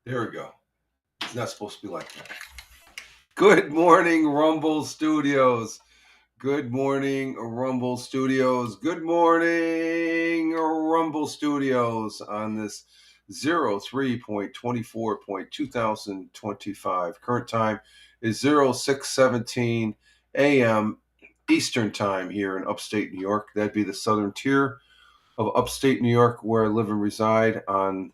There we go. It's not supposed to be like that. Good morning, Rumble Studios. Good morning, Rumble Studios. Good morning, Rumble Studios on this 03.24.2025. Current time is 0617 a.m. Eastern Time here in upstate New York. That'd be the southern tier of upstate New York where I live and reside on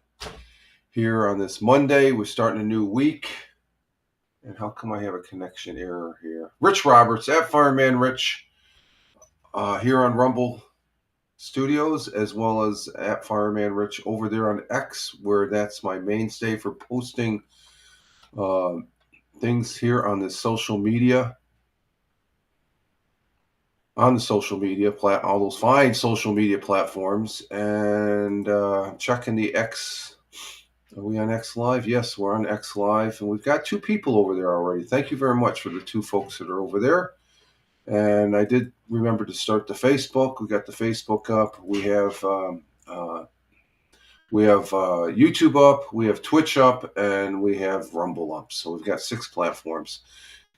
here on this Monday. We're starting a new week. And how come I have a connection error here? Rich Roberts at Fireman Rich here on Rumble Studios, as well as at Fireman Rich over there on X, where that's my mainstay for posting things here on the social media. On the social media, all those fine social media platforms, and checking the X. Are we on X Live? Yes, we're on X Live, and we've got 2 people over there already. Thank you very much for the 2 folks that are over there. And I did remember to start the Facebook. We got the Facebook up. We have YouTube up. We have Twitch up, and we have Rumble up. So we've got 6 platforms.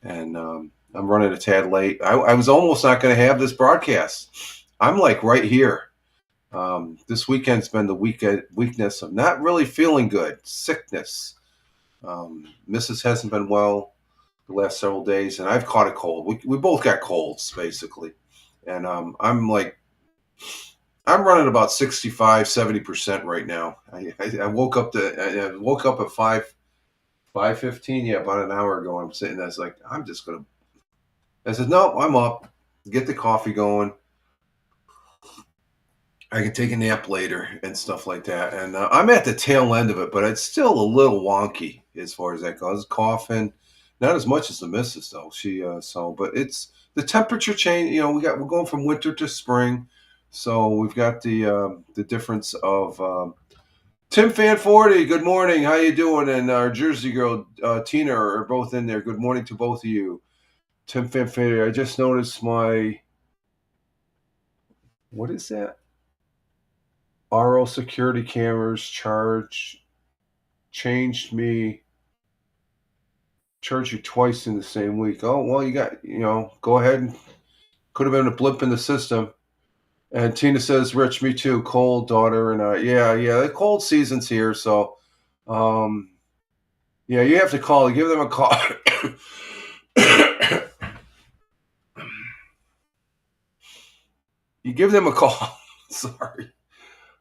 And I'm running a tad late. I was almost not going to have this broadcast. I'm like right here. This weekend's been the weakness of not really feeling good, sickness. Mrs. hasn't been well the last several days, and I've caught a cold. We both got colds, basically. And I'm running about 65-70% right now. I woke up at 5:15, about an hour ago. I'm sitting there, I was like, I said, no, I'm up. Get the coffee going. I can take a nap later and stuff like that. And I'm at the tail end of it, but it's still a little wonky as far as that goes. Coughing, not as much as the missus though. But it's the temperature change. We're going from winter to spring, so we've got the difference of. Tim Fan 40, good morning. How you doing? And our Jersey girl Tina are both in there. Good morning to both of you. Tim Fan 40. I just noticed what is that? RO security cameras charged you twice in the same week. Oh, well, you got, go ahead and could have been a blip in the system. And Tina says, Rich, me too. Cold, daughter. And yeah, the cold season's here. So, you have to call. Give them a call. You give them a call. Sorry.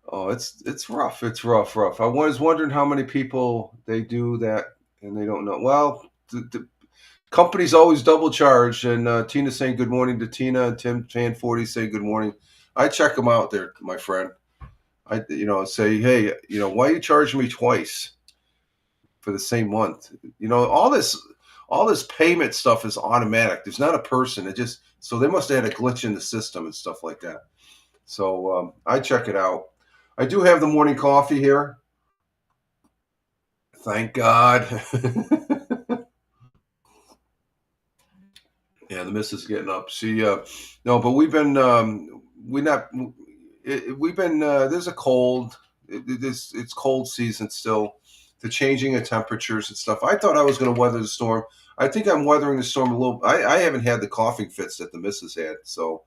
Oh, it's rough. It's rough. I was wondering how many people they do that and they don't know. Well, the company's always double charged. And Tina's saying good morning to Tina, and Tim Fan 40 saying good morning. I check them out there, my friend. I say, hey, why are you charging me twice for the same month? All this payment stuff is automatic. There's not a person. So they must have had a glitch in the system and stuff like that. So I check it out. I do have the morning coffee here. Thank God. Yeah, the missus is getting up. She no, but we've been there's a cold. It's cold season still. The changing of temperatures and stuff. I thought I was going to weather the storm. I think I'm weathering the storm a little. I haven't had the coughing fits that the missus had, so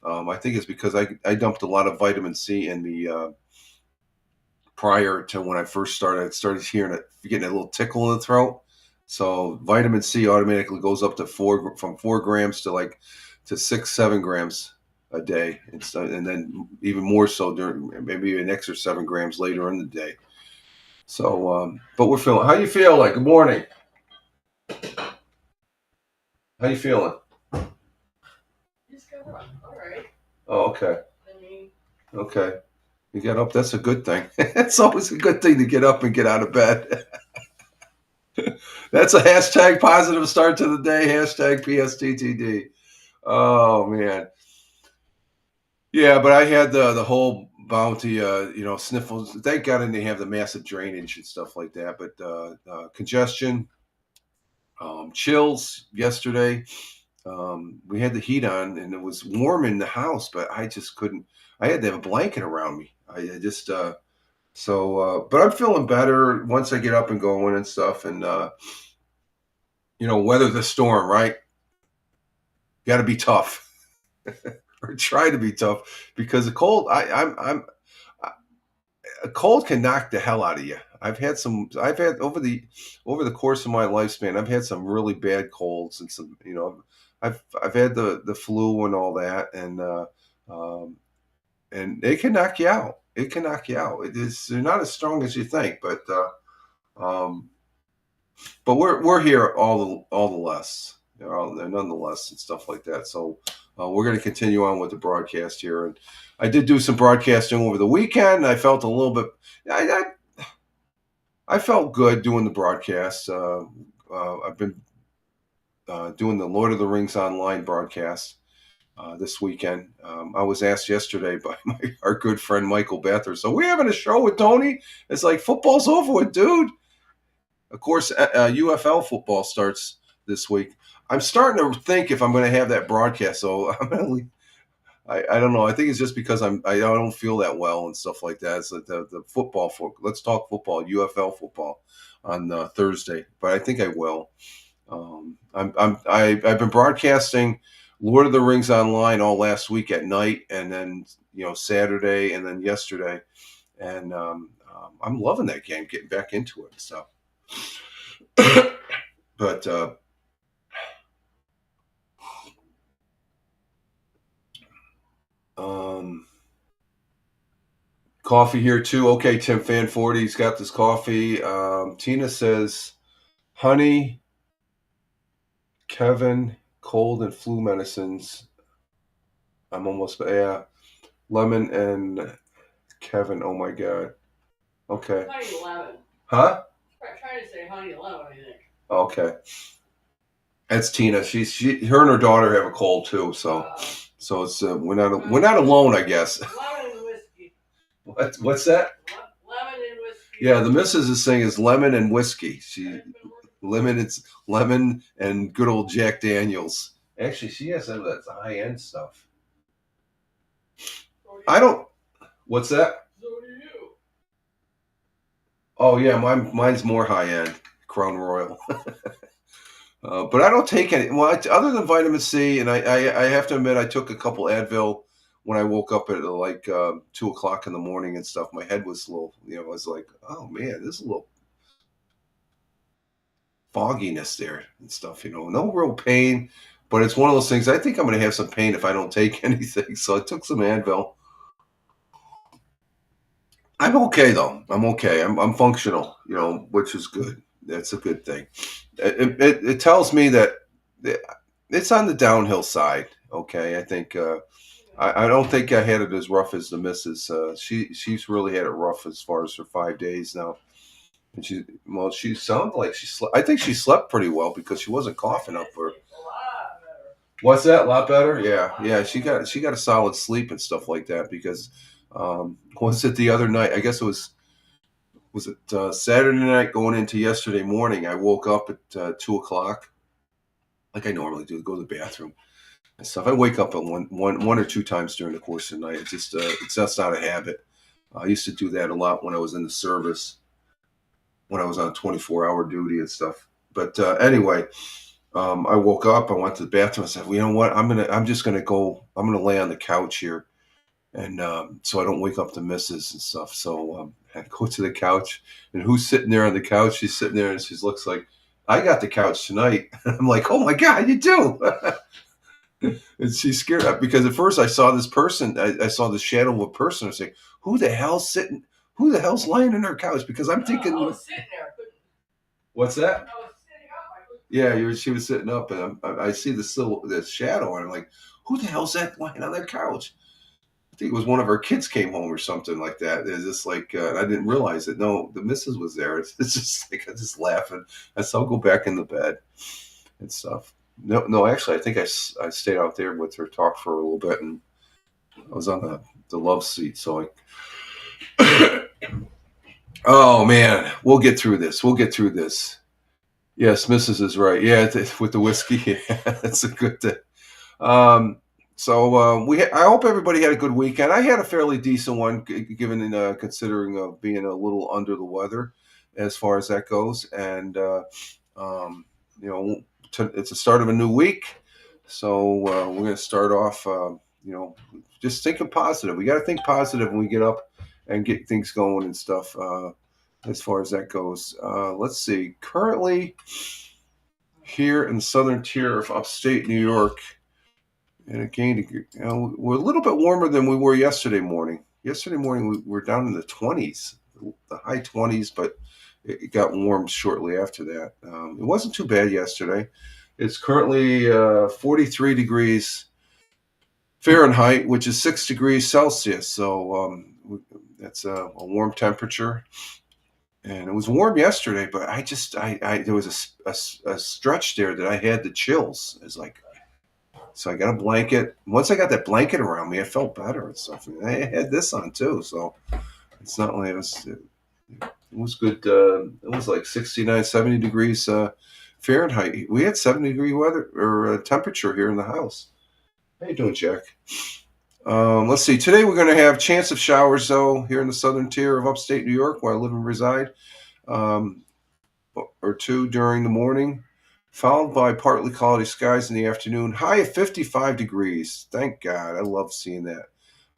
I think it's because I dumped a lot of vitamin C in me prior to when I first started. I started getting a little tickle in the throat. So vitamin C automatically goes up to from 4 grams to 6-7 grams a day, and then even more so during maybe an extra 7 grams later in the day. So, but we're feeling. How you feeling? Good morning. How you feeling? Just got up. All right. Oh, okay. Okay. You got up. That's a good thing. It's always a good thing to get up and get out of bed. That's a hashtag positive start to the day. Hashtag PSTTD. Oh man. Yeah, but I had the whole bounty, sniffles. Thank God I didn't have the massive drainage and stuff like that. But congestion, chills yesterday. We had the heat on and it was warm in the house, but I just couldn't. I had to have a blanket around me. I just So, but I'm feeling better once I get up and going and stuff, and weather the storm. Right, got to be tough or try to be tough because the cold. A cold can knock the hell out of you. I've had over the course of my lifespan, I've had some really bad colds and some, I've had the flu and all that, um, and it can knock you out. It can knock you out. They're not as strong as you think, um, but we're here all the less, nonetheless, and stuff like that. So we're going to continue on with the broadcast here, and I did do some broadcasting over the weekend. I felt a little bit. I felt good doing the broadcast. I've been doing the Lord of the Rings online broadcast this weekend. I was asked yesterday by our good friend Michael Bathurst, so we're having a show with Tony. It's like football's over with, dude. Of course, UFL football starts this week. I'm starting to think if I'm going to have that broadcast. So I'm going to. I don't know. I think it's just because I don't feel that well and stuff like that. It's like the football. Let's talk football. UFL football on Thursday, but I think I will. I've been broadcasting Lord of the Rings online all last week at night, and then Saturday, and then yesterday, and I'm loving that game. Getting back into it. So. But coffee here too. Okay, Tim Fan 40's got this coffee. Tina says honey, Kevin, cold and flu medicines. I'm almost lemon and Kevin. Oh my god. Okay. Honey lemon. Huh? I'm trying to say honey lemon, I think. Okay. That's Tina. Her and her daughter have a cold too, so it's we're not alone, I guess. Lemon and whiskey. What's that? Lemon and whiskey. Yeah, the missus is saying is lemon and whiskey. It's lemon and good old Jack Daniels. Actually, she has some of that high end stuff. I don't. What's that? So do you. Oh yeah, mine's more high end. Crown Royal. But I don't take any. Well, other than vitamin C, and I have to admit, I took a couple Advil when I woke up at like 2 o'clock in the morning and stuff. My head was a little, I was like, oh man, this is a little fogginess there and stuff. No real pain, but it's one of those things. I think I'm going to have some pain if I don't take anything. So I took some Advil. I'm okay though. I'm okay. I'm functional, which is good. That's a good thing. It tells me that it's on the downhill side. Okay, I think I don't think I had it as rough as the missus. She's really had it rough as far as her 5 days now. And she sounded like she slept. I think she slept pretty well because she wasn't coughing up her. What's that? A lot better? Yeah. She got a solid sleep and stuff like that because was it the other night? I guess it was it Saturday night going into yesterday morning. I woke up at 2 o'clock, like I normally do, to go to the bathroom and stuff. I wake up at one or two times during the course of the night. It's just not a habit. I used to do that a lot when I was in the service, when I was on 24-hour duty and stuff. But anyway, I woke up. I went to the bathroom. I said, "Well, you know what? I'm gonna lay on the couch here, and so I don't wake up the missus and stuff." So I go to the couch, and who's sitting there on the couch? She's sitting there, and she looks like, "I got the couch tonight." I'm like, "Oh my god, you do!" And she's scared because at first I saw this person. I saw the shadow of a person. I was like, "Who the hell's sitting? Who the hell's lying in her couch?" Because I'm thinking, I was sitting there. What's that? I was sitting up. Yeah, she was sitting up, and I see this shadow, and I'm like, "Who the hell's that lying on that couch?" I think it was one of our kids came home or something like that. It's just like I didn't realize it. No, the missus was there. It's just like I just laughing. I said, "I'll go back in the bed and stuff." No, actually, I think I stayed out there with her, talked for a little bit, and I was on the love seat. So oh man, we'll get through this. We'll get through this. Yes, Mrs. is right. Yeah, with the whiskey, yeah, that's a good thing. So I hope everybody had a good weekend. I had a fairly decent one, given considering being a little under the weather, as far as that goes. And um, you know, it's the start of a new week, so we're going to start off. Just thinking positive. We got to think positive when we get up and get things going and stuff. As far as that goes, let's see. Currently, here in the southern tier of upstate New York. And again, we're a little bit warmer than we were yesterday morning. Yesterday morning, we were down in the 20s, the high 20s, but it got warm shortly after that. It wasn't too bad yesterday. It's currently 43 degrees Fahrenheit, which is 6 degrees Celsius. So that's a warm temperature. And it was warm yesterday, but there was a stretch there that I had the chills. It's like, so I got a blanket. Once I got that blanket around me, I felt better and stuff. And I had this on too, so it's not like it was good. It was like 69, 70 degrees Fahrenheit. We had 70-degree weather or temperature here in the house. How you doing, Jack? Let's see. Today we're going to have chance of showers though here in the southern tier of upstate New York, where I live and reside, um, or two during the morning, followed by partly cloudy skies in the afternoon. High of 55 degrees. Thank God. I love seeing that.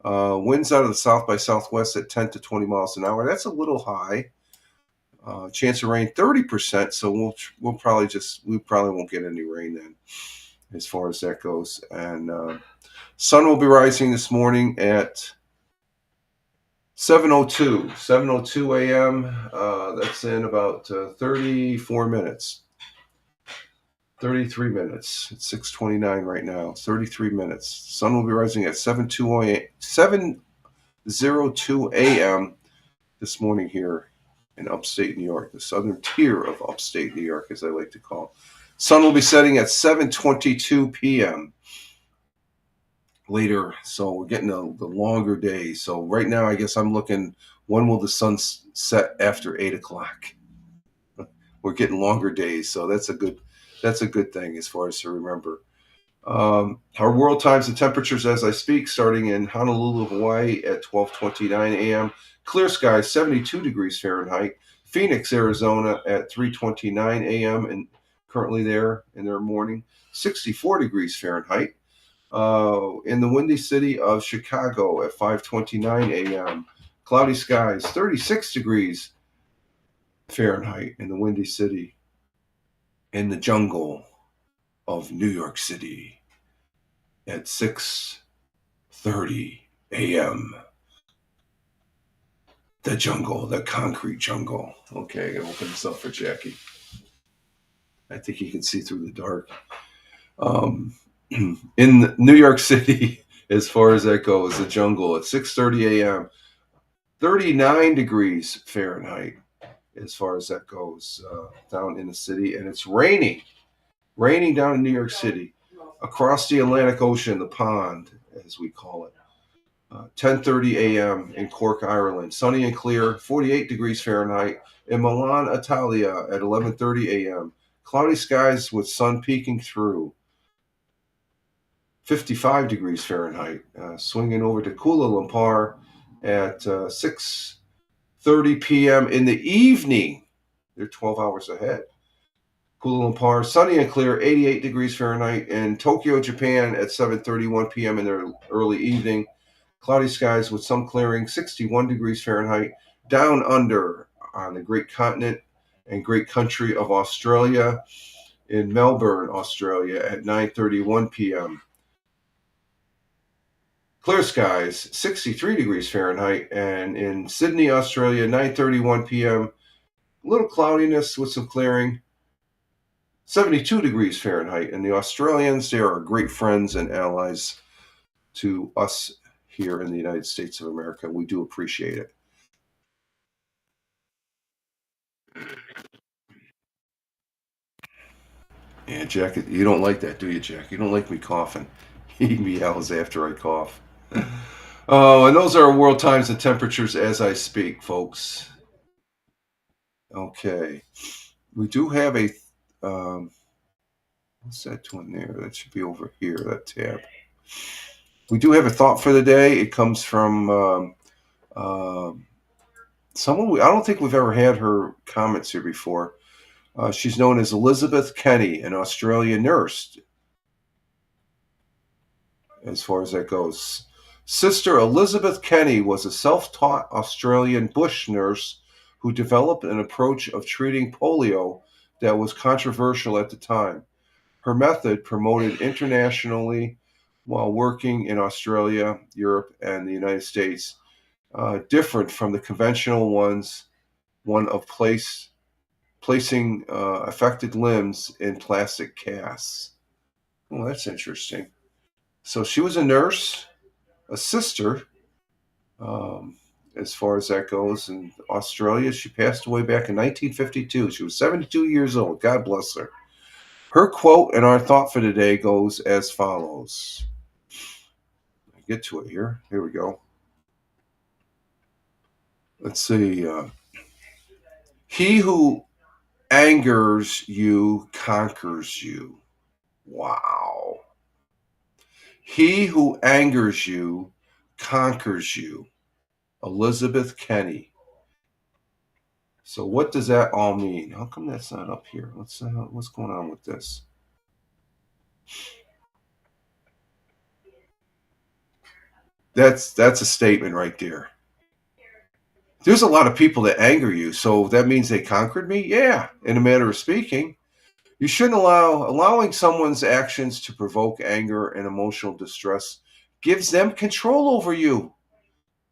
Winds out of the south by southwest at 10 to 20 miles an hour. That's a little high. Chance of rain 30%. So we probably won't get any rain then, as far as that goes. And sun will be rising this morning at 7:02 a.m. That's in about 34 minutes. 33 minutes. It's 6:29 right now. 33 minutes. Sun will be rising at 7:02 a.m. this morning here in upstate New York, the southern tier of upstate New York, as I like to call. Sun will be setting at 7:22 p.m. later, so we're getting the longer day. So right now, I guess I'm looking. When will the sun set after 8 o'clock? We're getting longer days, so that's a good thing as far as to remember. Our world times the temperatures as I speak, starting in Honolulu, Hawaii at 12:29 a.m. Clear skies, 72 degrees Fahrenheit. Phoenix, Arizona at 3:29 a.m. and currently there in their morning, 64 degrees Fahrenheit. In the windy city of Chicago at 5:29 a.m. Cloudy skies, 36 degrees Fahrenheit in the windy city. In the jungle of New York City at 6:30 a.m. The jungle, the concrete jungle. Okay, I'm gonna open this up for Jackie. I think he can see through the dark. In New York City, as far as that goes, the jungle at 6:30 a.m. 39 degrees Fahrenheit, as far as that goes, down in the city, and it's raining down in New York City, across the Atlantic Ocean, the pond, as we call it. 10:30 a.m. in Cork, Ireland. Sunny and clear, 48 degrees Fahrenheit. In Milan, Italia, at 11:30 a.m. Cloudy skies with sun peeking through, 55 degrees Fahrenheit. Swinging over to Kuala Lumpur at 6:30 p.m. in the evening. They're 12 hours ahead. Kuala Lumpur, sunny and clear, 88 degrees Fahrenheit. In Tokyo, Japan, at 7:31 p.m. in the early evening. Cloudy skies with some clearing, 61 degrees Fahrenheit. Down under on the great continent and great country of Australia, in Melbourne, Australia, at 9:31 p.m. Clear skies, 63 degrees Fahrenheit. And in Sydney, Australia, 9:31 p.m. Little cloudiness with some clearing, 72 degrees Fahrenheit. And the Australians, they are great friends and allies to us here in the United States of America. We do appreciate it. Yeah, Jack, you don't like that, do you, Jack? You don't like me coughing. He meows after I cough. Oh, and those are world times and temperatures as I speak, folks. Okay. We do have what's that one there? That should be over here, that tab. We do have a thought for the day. It comes from uh, someone I don't think we've ever had her comments here before. She's known as Elizabeth Kenny, an Australian nurse, as far as that goes. Sister Elizabeth Kenny was a self taught Australian bush nurse who developed an approach of treating polio that was controversial at the time. Her method, promoted internationally while working in Australia, Europe, and the United States, different from the conventional one of placing affected limbs in plastic casts. Oh, that's interesting. So she was a nurse, a sister, um, as far as that goes, in Australia. She passed away back in 1952. She was 72 years old. God bless her. Her quote and our thought for today goes as follows. I get to it here. Here we go. Let's see. He who angers you conquers you. Wow. He who angers you conquers you. Elizabeth Kenny. So what does that all mean? How come that's not up here? What's going on with this? That's a statement right there. There's a lot of people that anger you, so that means they conquered me? Yeah, in a manner of speaking. You shouldn't allowing someone's actions to provoke anger and emotional distress gives them control over you.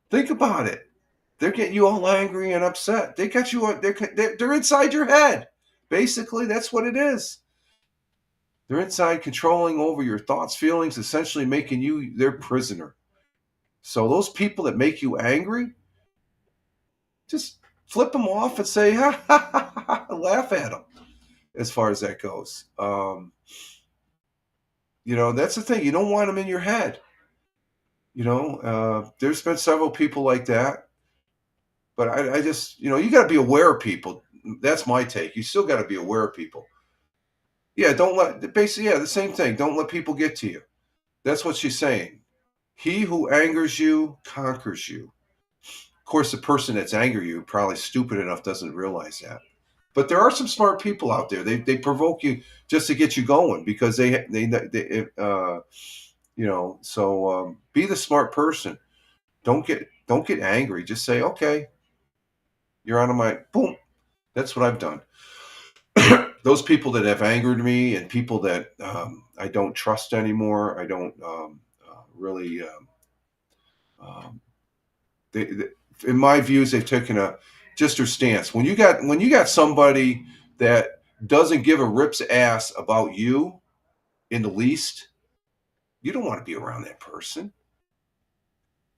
Think about it. They're getting you all angry and upset. They got you. They're inside your head. Basically, that's what it is. They're inside controlling over your thoughts, feelings, essentially making you their prisoner. So those people that make you angry, just flip them off and say, ha ha ha, ha, laugh at them. As far as that goes, that's the thing. You don't want them in your head. There's been several people like that, but I just, you got to be aware of people. That's my take. You still got to be aware of people. Yeah, don't let basically, yeah, the same thing. Don't let people get to you. That's what she's saying. He who angers you conquers you. Of course, the person that's angry you probably stupid enough doesn't realize that. But there are some smart people out there. They provoke you just to get you going because So be the smart person. Don't get angry. Just say, okay, you're out of my boom. That's what I've done. Those people that have angered me and people that I don't trust anymore, I don't really. Um, they, in my views, they've taken a just their stance. When you got somebody that doesn't give a rip's ass about you in the least, you don't want to be around that person.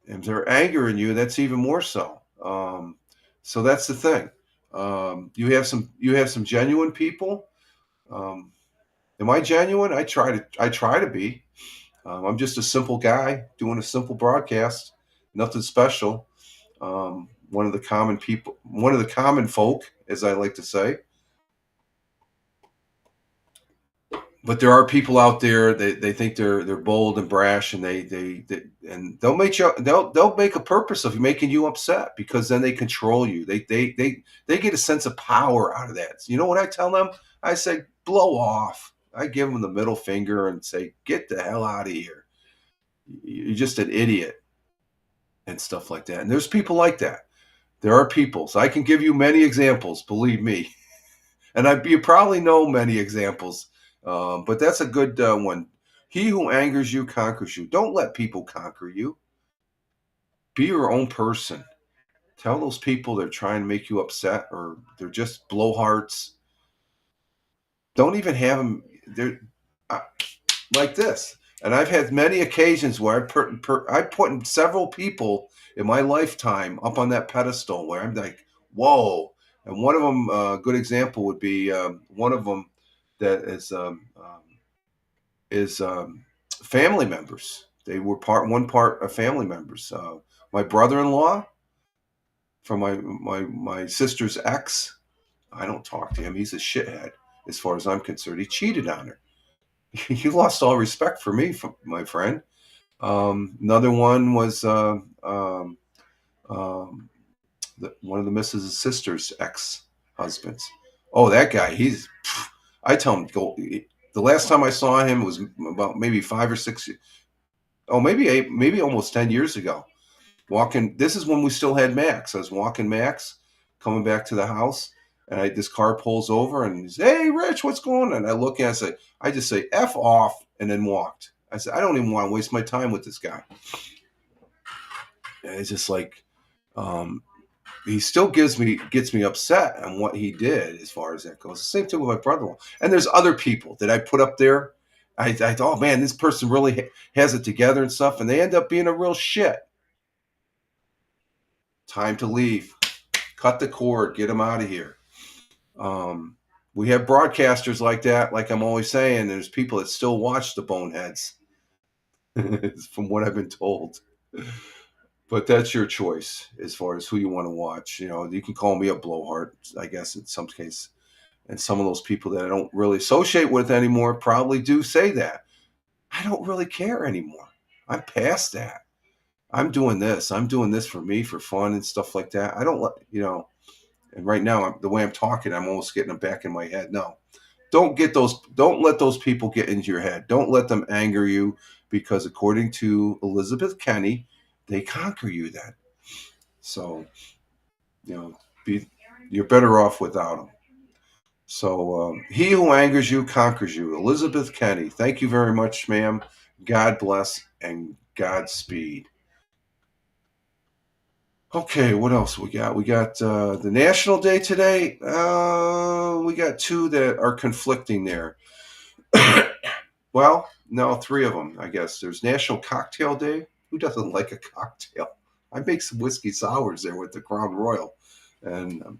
And if they're angering you, that's even more so. So that's the thing. You have some genuine people. Um, am I genuine? I try to be. I'm just a simple guy doing a simple broadcast, nothing special. One of the common people, one of the common folk, as I like to say. But there are people out there that they think they're bold and brash, and and they'll make a purpose of making you upset because then they control you. They get a sense of power out of that. So you know what I tell them? I say blow off. I give them the middle finger and say get the hell out of here. You're just an idiot and stuff like that. And there's people like that. There are people. So I can give you many examples. Believe me. And you probably know many examples, but that's a good one. He who angers you conquers you. Don't let people conquer you. Be your own person. Tell those people they're trying to make you upset or they're just blowhards. Don't even have them. They're uh, like this. And I've had many occasions where I put several people in my lifetime up on that pedestal where I'm like, whoa. And one of them, a good example would be one of them that is family members. They were one part of family members. My brother-in-law from my sister's ex. I don't talk to him. He's a shithead as far as I'm concerned. He cheated on her. You lost all respect for me, my friend. Another one was um, one of the Mrs. Sister's ex husbands. Oh, that guy. I tell him go. The last time I saw him was about maybe 5 or 6. Oh, maybe 8, maybe almost 10 years ago. Walking. This is when we still had Max. I was walking Max, coming back to the house, and this car pulls over, and he's, "Hey, Rich, what's going on?" And I look at, I just say "f off," and then walked. I said, I don't even want to waste my time with this guy. And it's just like, um, he still gets me upset on what he did as far as that goes. The same thing with my brother-in-law. And there's other people that I put up there. I thought, oh man, this person really has it together and stuff, and they end up being a real shit. Time to leave. Cut the cord. Get them out of here. Um, we have broadcasters like that. Like I'm always saying, there's people that still watch the boneheads, from what I've been told. But that's your choice as far as who you want to watch. You can call me a blowhard, I guess, in some case. And some of those people that I don't really associate with anymore probably do say that. I don't really care anymore. I'm past that. I'm doing this. I'm doing this for me, for fun and stuff like that. I don't let. And right now, the way I'm talking, I'm almost getting them back in my head. No, don't get those. Don't let those people get into your head. Don't let them anger you, because according to Elizabeth Kenny, they conquer you then. So you know, be you're better off without them. So, he who angers you conquers you. Elizabeth Kenny, thank you very much, ma'am. God bless and Godspeed. Okay, what else we got? We got the National Day today. We got two that are conflicting there. Well, no, three of them, I guess. There's National Cocktail Day. Who doesn't like a cocktail? I make some whiskey sours there with the Crown Royal, and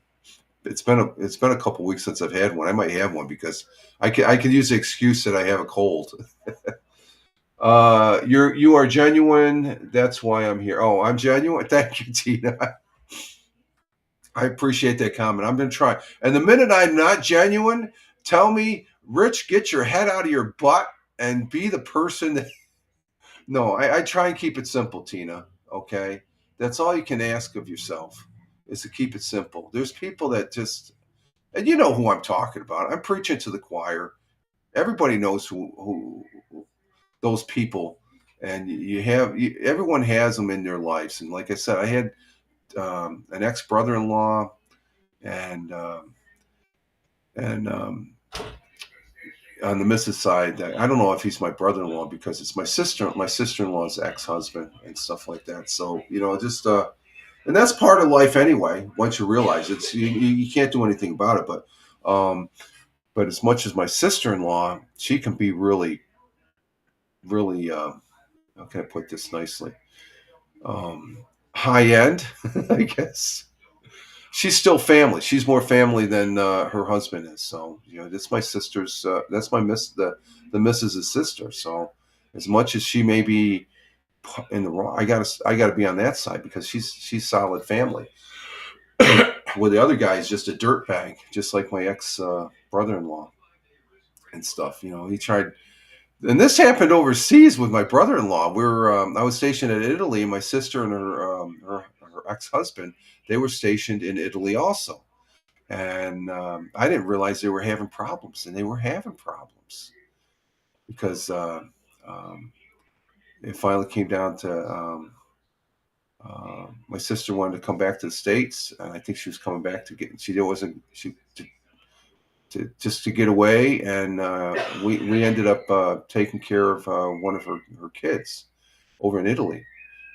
it's been a couple weeks since I've had one. I might have one because I can use the excuse that I have a cold. You are genuine. That's why I'm here. Oh, I'm genuine. Thank you, Tina. I appreciate that comment. I'm gonna try. And the minute I'm not genuine, tell me, Rich, get your head out of your butt and be the person that. No, I try and keep it simple, Tina. Okay, that's all you can ask of yourself is to keep it simple. There's people that just, and you know who I'm talking about. I'm preaching to the choir. Everybody knows who those people, and everyone has them in their lives. And like I said, I had an ex brother-in-law, and on the missus side, I don't know if he's my brother-in-law because it's my sister-in-law's ex-husband and stuff like that. So just and that's part of life anyway. Once you realize you can't do anything about it, but as much as my sister-in-law, she can be really, really, how can I put this nicely? High end, I guess. She's still family. She's more family than her husband is. So that's my sister's. That's the missus's sister. So as much as she may be in the wrong, I gotta be on that side because she's solid family. Where the other guy is just a dirtbag, just like my ex brother-in-law and stuff. He tried. And this happened overseas with my brother-in-law. I was stationed in Italy, and my sister and her ex-husband, they were stationed in Italy also. And I didn't realize they were having problems, and they were having problems because um, it finally came down to my sister wanted to come back to the States, and I think she was coming back to get. She wasn't she to just to get away, and we ended up taking care of one of her kids over in Italy.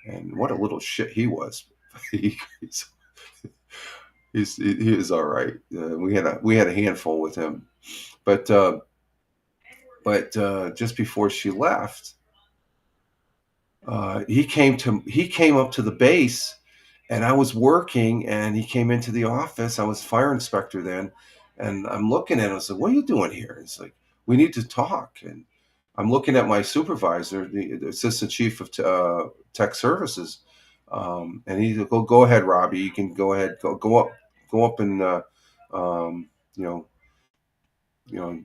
And what a little shit he was. he, he's, he is all right. We had a handful with him, but just before she left, he came up to the base, and I was working, and he came into the office. I was fire inspector then, and I'm looking at him. I said, "What are you doing here?" It's like, "We need to talk." And I'm looking at my supervisor, the assistant chief of tech services, and he said, "Go ahead, Robbie. You can go ahead. Go up and um, you know, you know,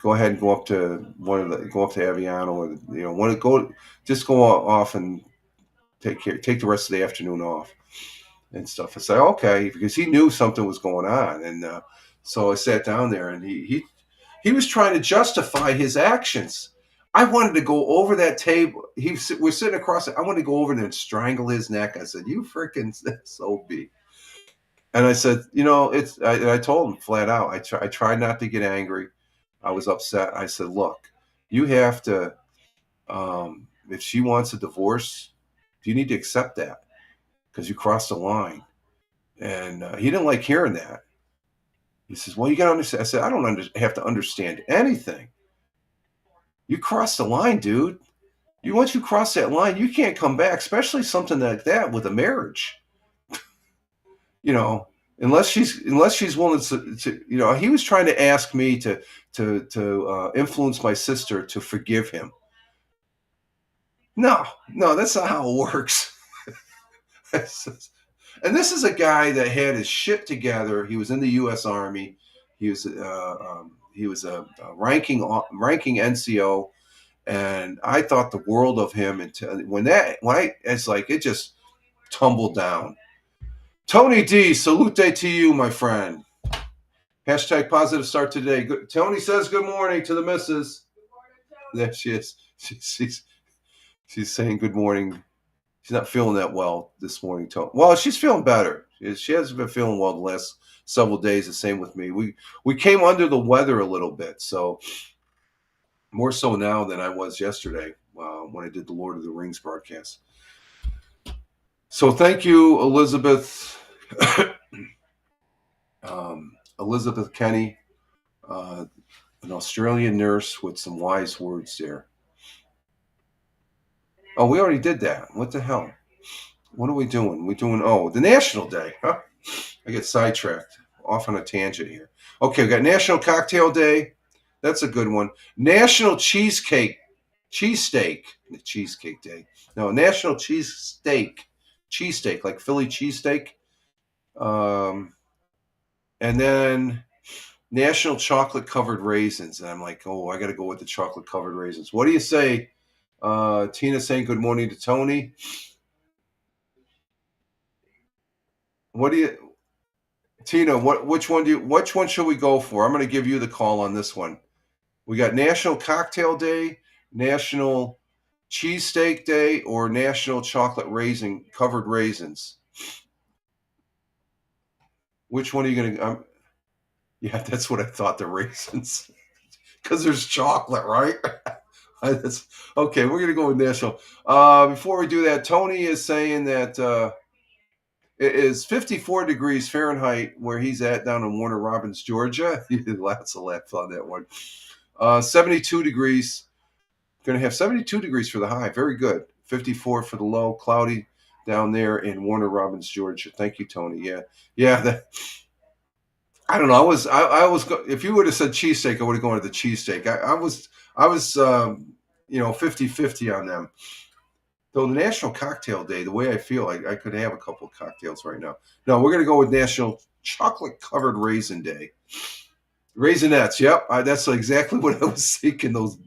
go ahead and go up to Aviano, or want to go, just go off and take the rest of the afternoon off and stuff. I said, okay, because he knew something was going on, and so I sat down there, and he was trying to justify his actions. I wanted to go over that table. We're sitting across it. I wanted to go over there and strangle his neck. I said, "You freaking SOB." And I said, I told him flat out. I tried not to get angry. I was upset. I said, "Look, you have to. If she wants a divorce, you need to accept that because you crossed the line." And he didn't like hearing that. He says, "Well, you got to understand." I said, "I don't have to understand anything. You crossed the line, dude. Once you cross that line, you can't come back, especially something like that with a marriage. You know, unless she's willing to he was trying to ask me to influence my sister to forgive him. No, that's not how it works." And this is a guy that had his shit together. He was in the U.S. Army. He was a ranking NCO, and I thought the world of him. Until it's like it just tumbled down. Tony D, salute to you, my friend. Hashtag positive start today. Tony says good morning to the missus. There she is. She's saying good morning. She's not feeling that well this morning, Tony. Well, she's feeling better. She hasn't been feeling well the last several days. The same with me. We came under the weather a little bit, so more so now than I was yesterday when I did the Lord of the Rings broadcast. So thank you, Elizabeth. Elizabeth Kenny, an Australian nurse with some wise words there. Oh, we already did that. What the hell? What are we doing? We're doing, the National Day. Huh? I get sidetracked. Off on a tangent here. Okay, we got National Cocktail Day. That's a good one. National Cheesesteak Day. No, National Cheesesteak, like Philly cheesesteak. And then National Chocolate Covered Raisins. And I'm like, I got to go with the chocolate covered raisins. What do you say? Tina saying good morning to Tony. Tina, which one should we go for? I'm going to give you the call on this one. We got National Cocktail Day, National Cheesesteak Day, or National Chocolate Covered Raisins. Which one are you going to? Yeah, that's what I thought. The raisins, because there's chocolate, right? Okay. We're going to go with National. Before we do that, Tony is saying that it is 54 degrees Fahrenheit where he's at down in Warner Robins, Georgia. Lots of laugh on that one. 72 degrees. Going to have 72 degrees for the high. Very good. 54 for the low. Cloudy down there in Warner Robins, Georgia. Thank you, Tony. Yeah. I don't know. I was. If you would have said cheesesteak, I would have gone to the cheesesteak. I was 50-50 on them. Though the National Cocktail Day, the way I feel, I could have a couple of cocktails right now. No, we're going to go with National Chocolate Covered Raisin Day. Raisinets, yep. That's exactly what I was thinking, those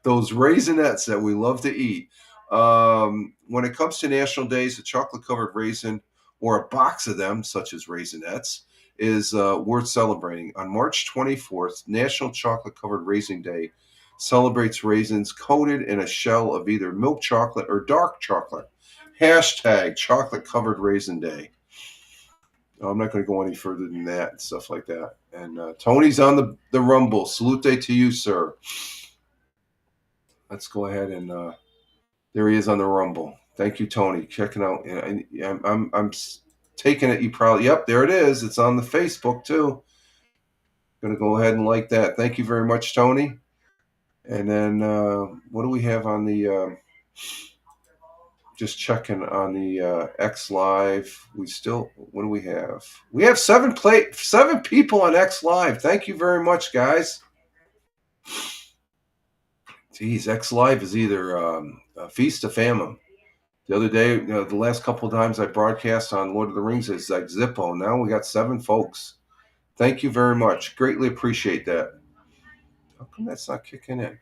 Raisinets that we love to eat. When it comes to national days, a chocolate covered raisin or a box of them, such as Raisinets, is worth celebrating. On March 24th, National Chocolate Covered Raisin Day celebrates raisins coated in a shell of either milk chocolate or dark chocolate. Hashtag Chocolate Covered Raisin Day. I'm not going to go any further than that and stuff like that. And Tony's on the Rumble. Salute to you, sir. Let's go ahead and there he is on the Rumble. Thank you, Tony. Checking out. I'm taking it. You probably, yep, there it is. It's on the Facebook too. Going to go ahead and like that. Thank you very much, Tony. And then what do we have on the? Just checking on the X Live. What do we have? We have 7 people on X Live. Thank you very much, guys. Geez, X Live is either a feast or famine. The other day, the last couple of times I broadcast on Lord of the Rings is like Zippo. Now we got 7 folks. Thank you very much. Greatly appreciate that. How come that's not kicking in?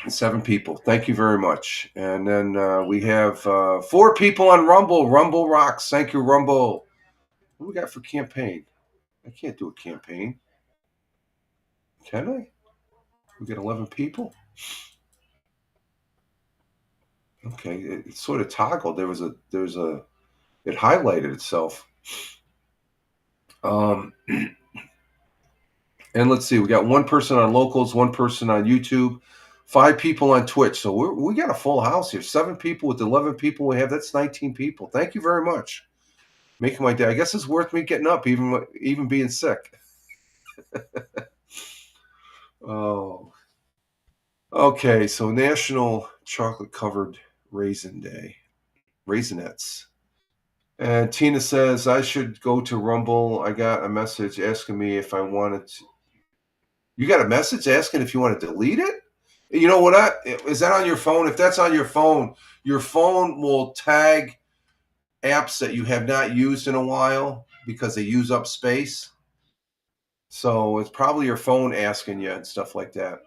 7 people. Thank you very much. And then we have 4 people on Rumble. Rumble rocks. Thank you, Rumble. What do we got for campaign? I can't do a campaign. Can I? We got 11 people. Okay, it sort of toggled. It highlighted itself. Um, and let's see, we got 1 person on locals, 1 person on YouTube, 5 people on Twitch. So we got a full house here. 7 people with 11 people we have. That's 19 people. Thank you very much. Making my day. I guess it's worth me getting up, even being sick. Oh, okay. So National Chocolate Covered Raisin Day, Raisinets. And Tina says I should go to Rumble. I got a message asking me if I wanted to. You got a message asking if you want to delete it? You know what? Is that on your phone? If that's on your phone will tag apps that you have not used in a while because they use up space. So it's probably your phone asking you and stuff like that.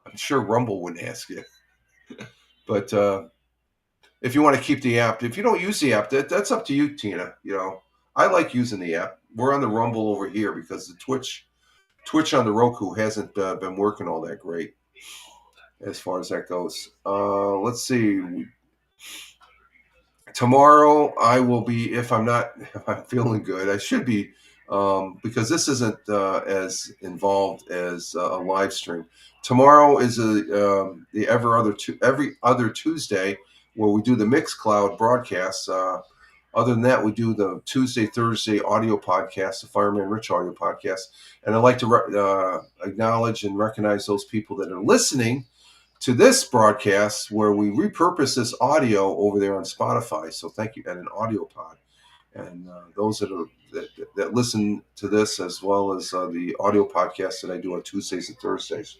I'm sure Rumble wouldn't ask you, but if you want to keep the app, if you don't use the app, that's up to you, Tina. You know, I like using the app. We're on the Rumble over here because the Twitch on the Roku hasn't been working all that great as far as that goes. Let's see. Tomorrow I will be if I'm feeling good. I should be because this isn't as involved as a live stream. Tomorrow is the every other Tuesday where we do the Mixcloud broadcasts. Other than that, we do the Tuesday, Thursday audio podcast, the Fireman Rich audio podcast. And I'd like to acknowledge and recognize those people that are listening to this broadcast where we repurpose this audio over there on Spotify. So thank you, and an audio pod. And those that listen to this as well as the audio podcast that I do on Tuesdays and Thursdays.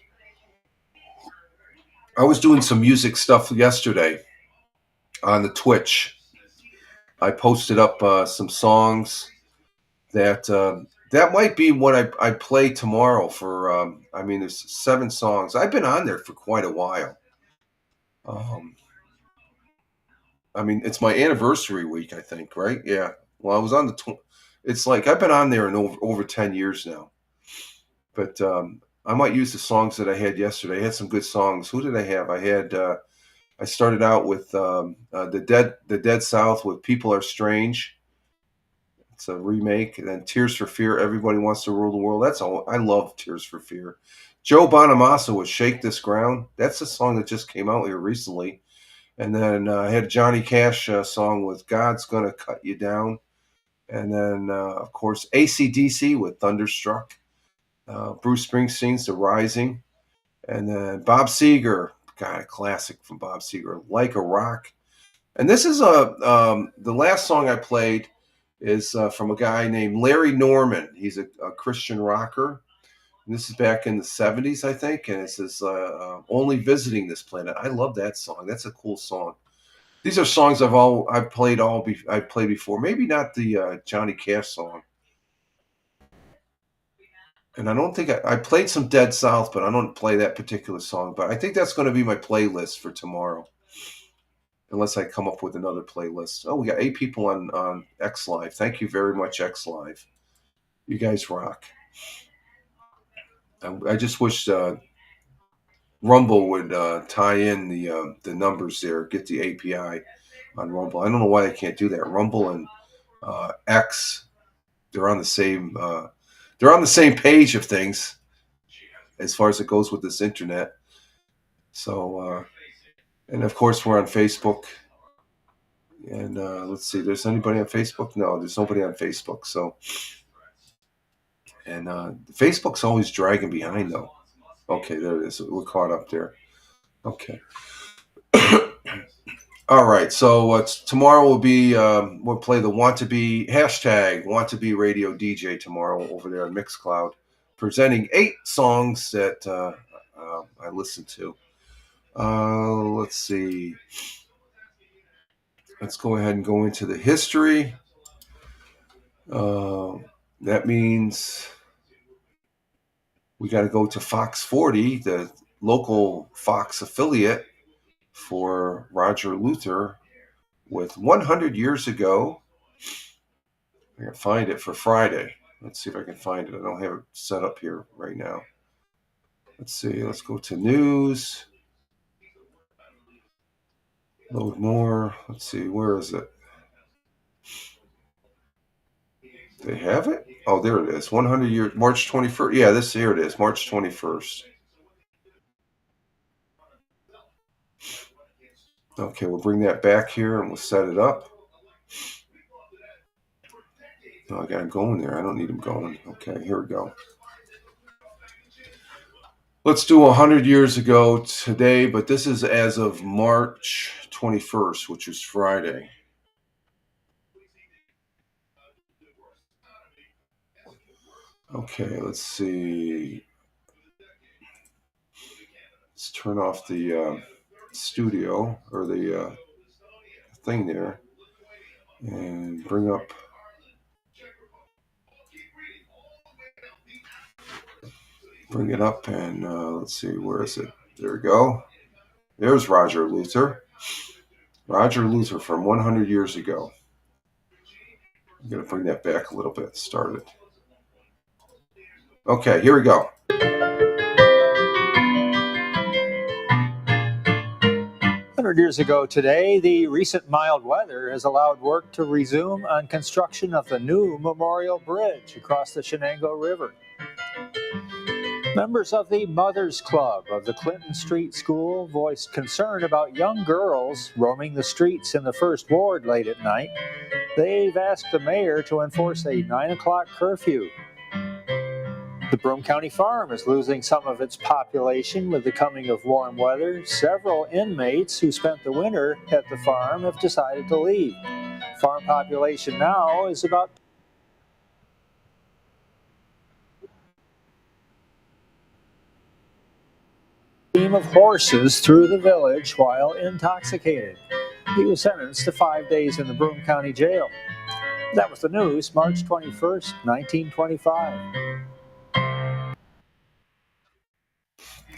I was doing some music stuff yesterday on the Twitch. I posted up some songs that might be what I play tomorrow for. I mean, there's 7 songs. I've been on there for quite a while. Um, I mean, it's my anniversary week, I think, right? Yeah. Well, I was on the. It's like I've been on there in over 10 years now. But I might use the songs that I had yesterday. I had some good songs. Who did I have? I had. I started out with the Dead South with "People Are Strange." It's a remake. And then "Tears for Fear." Everybody wants to rule the world. That's all. I love "Tears for Fear." Joe Bonamassa with "Shake This Ground." That's a song that just came out here recently. And then I had a Johnny Cash song with "God's Gonna Cut You Down." And then, of course, AC/DC with "Thunderstruck." Bruce Springsteen's "The Rising." And then Bob Seger, God, a classic from Bob Seger, "Like a Rock." And this is the last song I played is from a guy named Larry Norman. He's a Christian rocker. And this is back in the 70s, I think. And it says, "Only Visiting This Planet." I love that song. That's a cool song. These are songs I've played I've played before. Maybe not the Johnny Cash song. And I don't think I played some Dead South, but I don't play that particular song. But I think that's going to be my playlist for tomorrow, unless I come up with another playlist. Oh, we got 8 people on X Live. Thank you very much, X Live. You guys rock. I just wish Rumble would tie in the numbers there, get the API on Rumble. I don't know why they can't do that. Rumble and X, they're on the same page of things as far as it goes with this internet. So, and of course, we're on Facebook. And let's see, there's anybody on Facebook? No, there's nobody on Facebook. So, and Facebook's always dragging behind, though. Okay, there it is. We're caught up there. Okay. All right. So tomorrow will be we'll play the Want to Be hashtag Want to Be Radio DJ tomorrow over there on Mixcloud, presenting 8 songs that I listened to. Let's see. Let's go ahead and go into the history. That means we got to go to Fox 40, the local Fox affiliate for Roger Luther with 100 years ago. I can find it for Friday. Let's see if I can find it. I don't have it set up here right now. Let's see. Let's go to news. Load more. Let's see. Where is it? They have it? Oh, there it is. 100 years, March 21st. Yeah, here it is, March 21st. Okay, we'll bring that back here and we'll set it up. Oh, I got him going there. I don't need him going. Okay, here we go. Let's do 100 years ago today, but this is as of March 21st, which is Friday. Okay, let's see. Let's turn off the studio or the thing there and bring it up and let's see, where is it? There we go. There's Roger Luther. Roger Luther from 100 years ago. I'm going to bring that back a little bit. Start it. Okay, here we go. 100 years ago today, the recent mild weather has allowed work to resume on construction of the new Memorial Bridge across the Shenango River. Members of the Mothers Club of the Clinton Street School voiced concern about young girls roaming the streets in the First Ward late at night. They've asked the mayor to enforce a 9 o'clock curfew. The Broome County Farm is losing some of its population with the coming of warm weather. Several inmates who spent the winter at the farm have decided to leave. Farm population now is about a team of horses through the village while intoxicated. He was sentenced to 5 days in the Broome County Jail. That was the news, March 21st, 1925.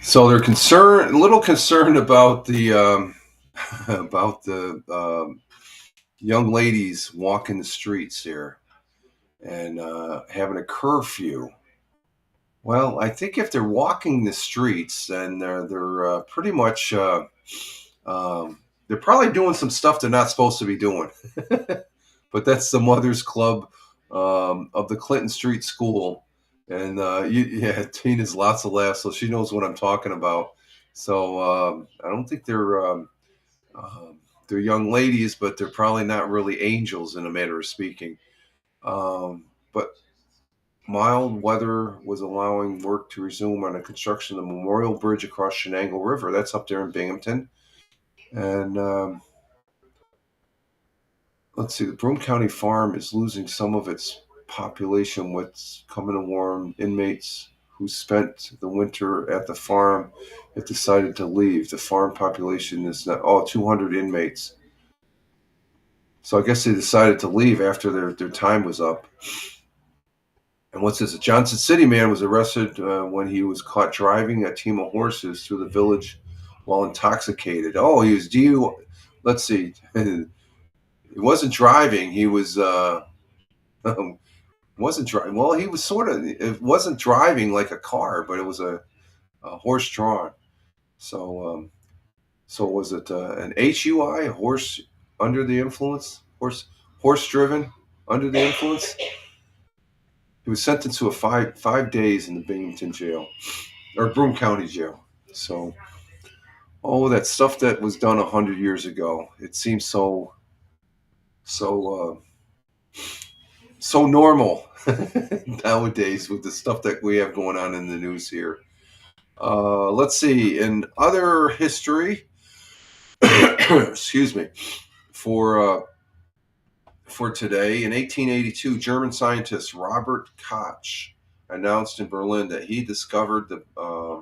So they're a little concerned about the about the young ladies walking the streets here and having a curfew. Well, I think if they're walking the streets, then they're pretty much they're probably doing some stuff they're not supposed to be doing. But that's the Mothers Club of the Clinton Street School, and yeah, Tina's lots of laughs, so she knows what I'm talking about. So I don't think they're young ladies, but they're probably not really angels in a manner of speaking. But mild weather was allowing work to resume on the construction of the Memorial Bridge across Shenango River. That's up there in Binghamton. And let's see, the Broome County Farm is losing some of its population with coming to warm. Inmates who spent the winter at the farm have decided to leave. The farm population is now 200 inmates. So I guess they decided to leave after their time was up. And what's this? A Johnson City man was arrested when he was caught driving a team of horses through the village while intoxicated. Oh, he was let's see. He wasn't driving. He was wasn't driving. Well, he was sort of. It wasn't driving like a car, but it was a horse drawn. So, so was it an HUI, a horse under the influence, horse driven under the influence? He was sentenced to a five days in the Binghamton jail or Broome County jail. So, that stuff that was done 100 years ago. It seems so so normal nowadays with the stuff that we have going on in the news here. Let's see. In other history, excuse me, for today, in 1882, German scientist Robert Koch announced in Berlin that he discovered the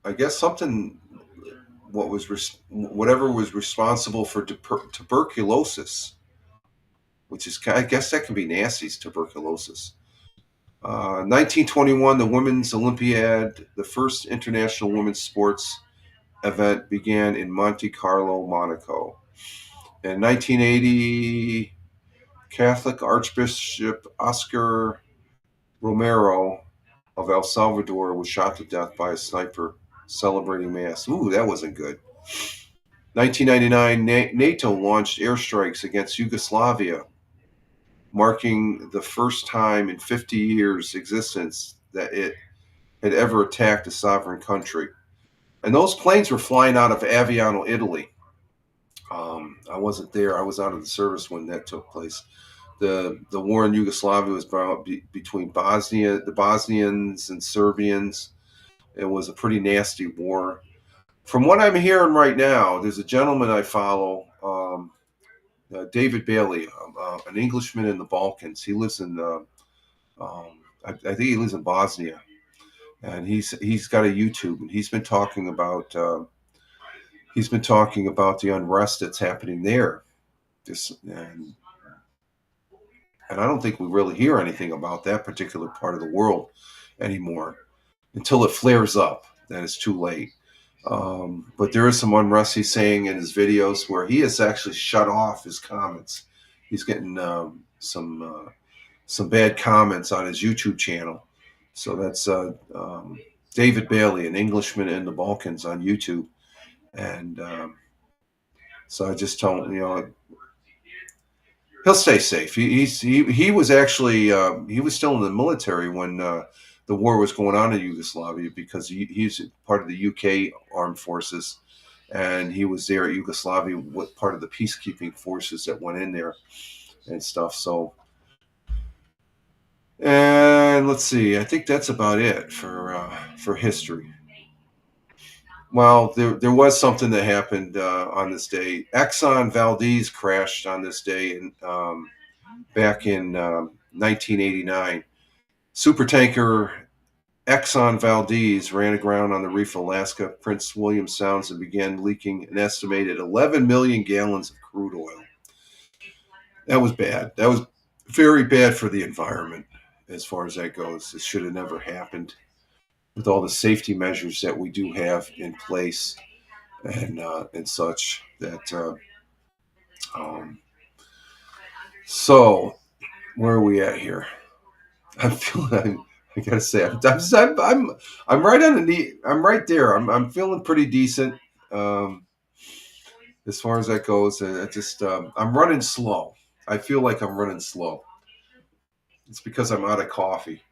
I guess something whatever was responsible for tuberculosis, which is, I guess that can be nasty, tuberculosis. 1921, the Women's Olympiad, the first international women's sports event, began in Monte Carlo, Monaco. In 1980, Catholic Archbishop Oscar Romero of El Salvador was shot to death by a sniper celebrating Mass. Ooh, that wasn't good. 1999, NATO launched airstrikes against Yugoslavia, marking the first time in 50 years' existence that it had ever attacked a sovereign country. And those planes were flying out of Aviano, Italy. I wasn't there. I was out of the service when that took place. The war in Yugoslavia was between the Bosnians and Serbians. It was a pretty nasty war. From what I'm hearing right now, there's a gentleman I follow, David Bailey, an Englishman in the Balkans. He lives in, I think he lives in Bosnia, and he's got a YouTube, and he's been talking about the unrest that's happening there. And I don't think we really hear anything about that particular part of the world anymore until it flares up. Then it's too late. But there is some unrest he's saying in his videos where he has actually shut off his comments. He's getting some bad comments on his YouTube channel. So that's David Bailey, an Englishman in the Balkans, on YouTube. And so I just told him, he'll stay safe. He was actually he was still in the military when the war was going on in Yugoslavia, because he's part of the UK armed forces, and he was there at Yugoslavia with part of the peacekeeping forces that went in there and stuff. So, and let's see, I think that's about it for history. Well, there was something that happened on this day. Exxon Valdez crashed on this day back in 1989. Supertanker Exxon Valdez ran aground on the reef of Alaska, Prince William Sounds, and began leaking an estimated 11 million gallons of crude oil. That was bad. That was very bad for the environment as far as that goes. It should have never happened, with all the safety measures that we do have in place and such. That so where are we at here? I'm feeling. I gotta say, I'm right on the knee. I'm right there. I'm feeling pretty decent as far as that goes. And I just I'm running slow. I feel like I'm running slow. It's because I'm out of coffee.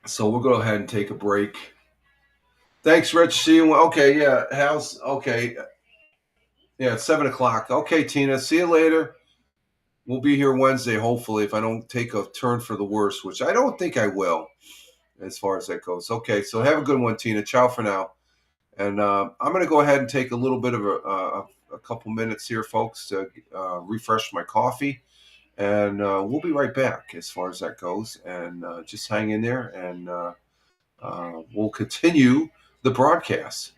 So we'll go ahead and take a break. Thanks, Rich. See you. Okay, yeah. Okay. Yeah, it's 7:00. Okay, Tina. See you later. We'll be here Wednesday, hopefully, if I don't take a turn for the worse, which I don't think I will, as far as that goes. Okay, so have a good one, Tina. Ciao for now. And I'm going to go ahead and take a little bit of a couple minutes here, folks, to refresh my coffee. And we'll be right back as far as that goes. And just hang in there, and we'll continue the broadcast.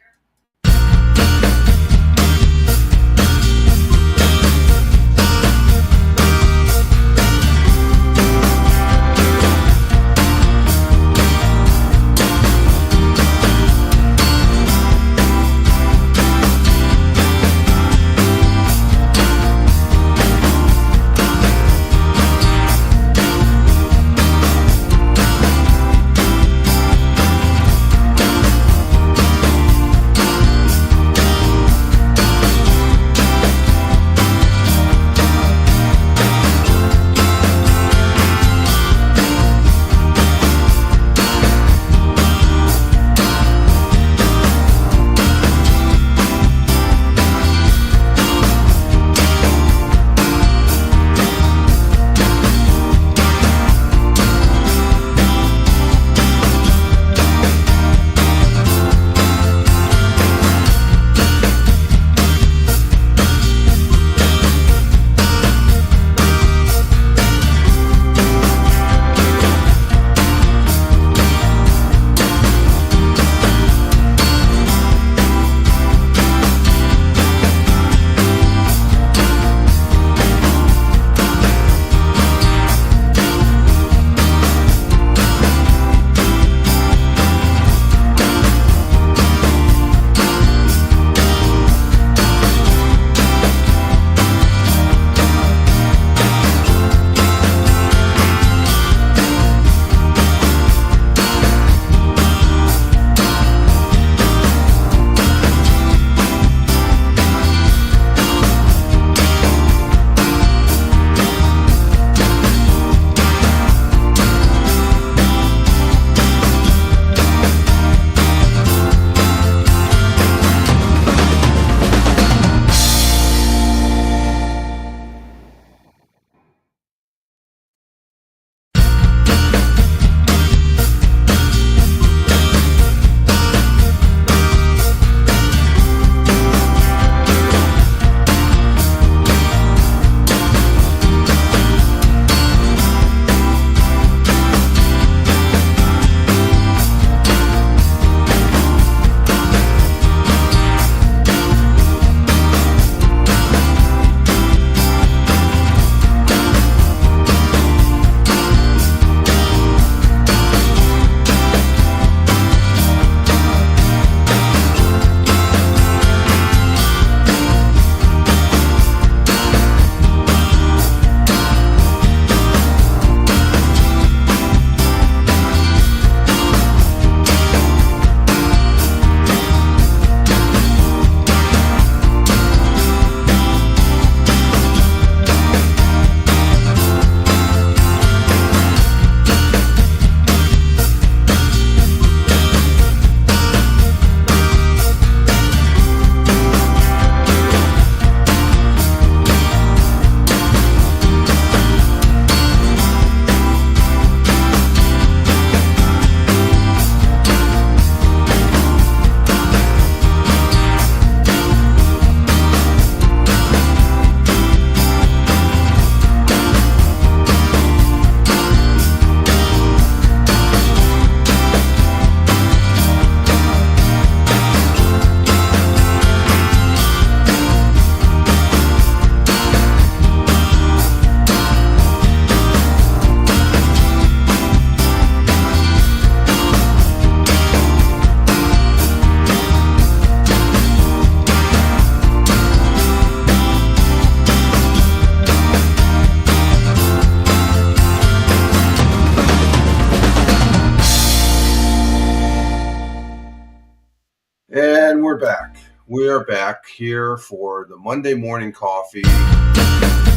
We are back here for the Monday morning coffee. I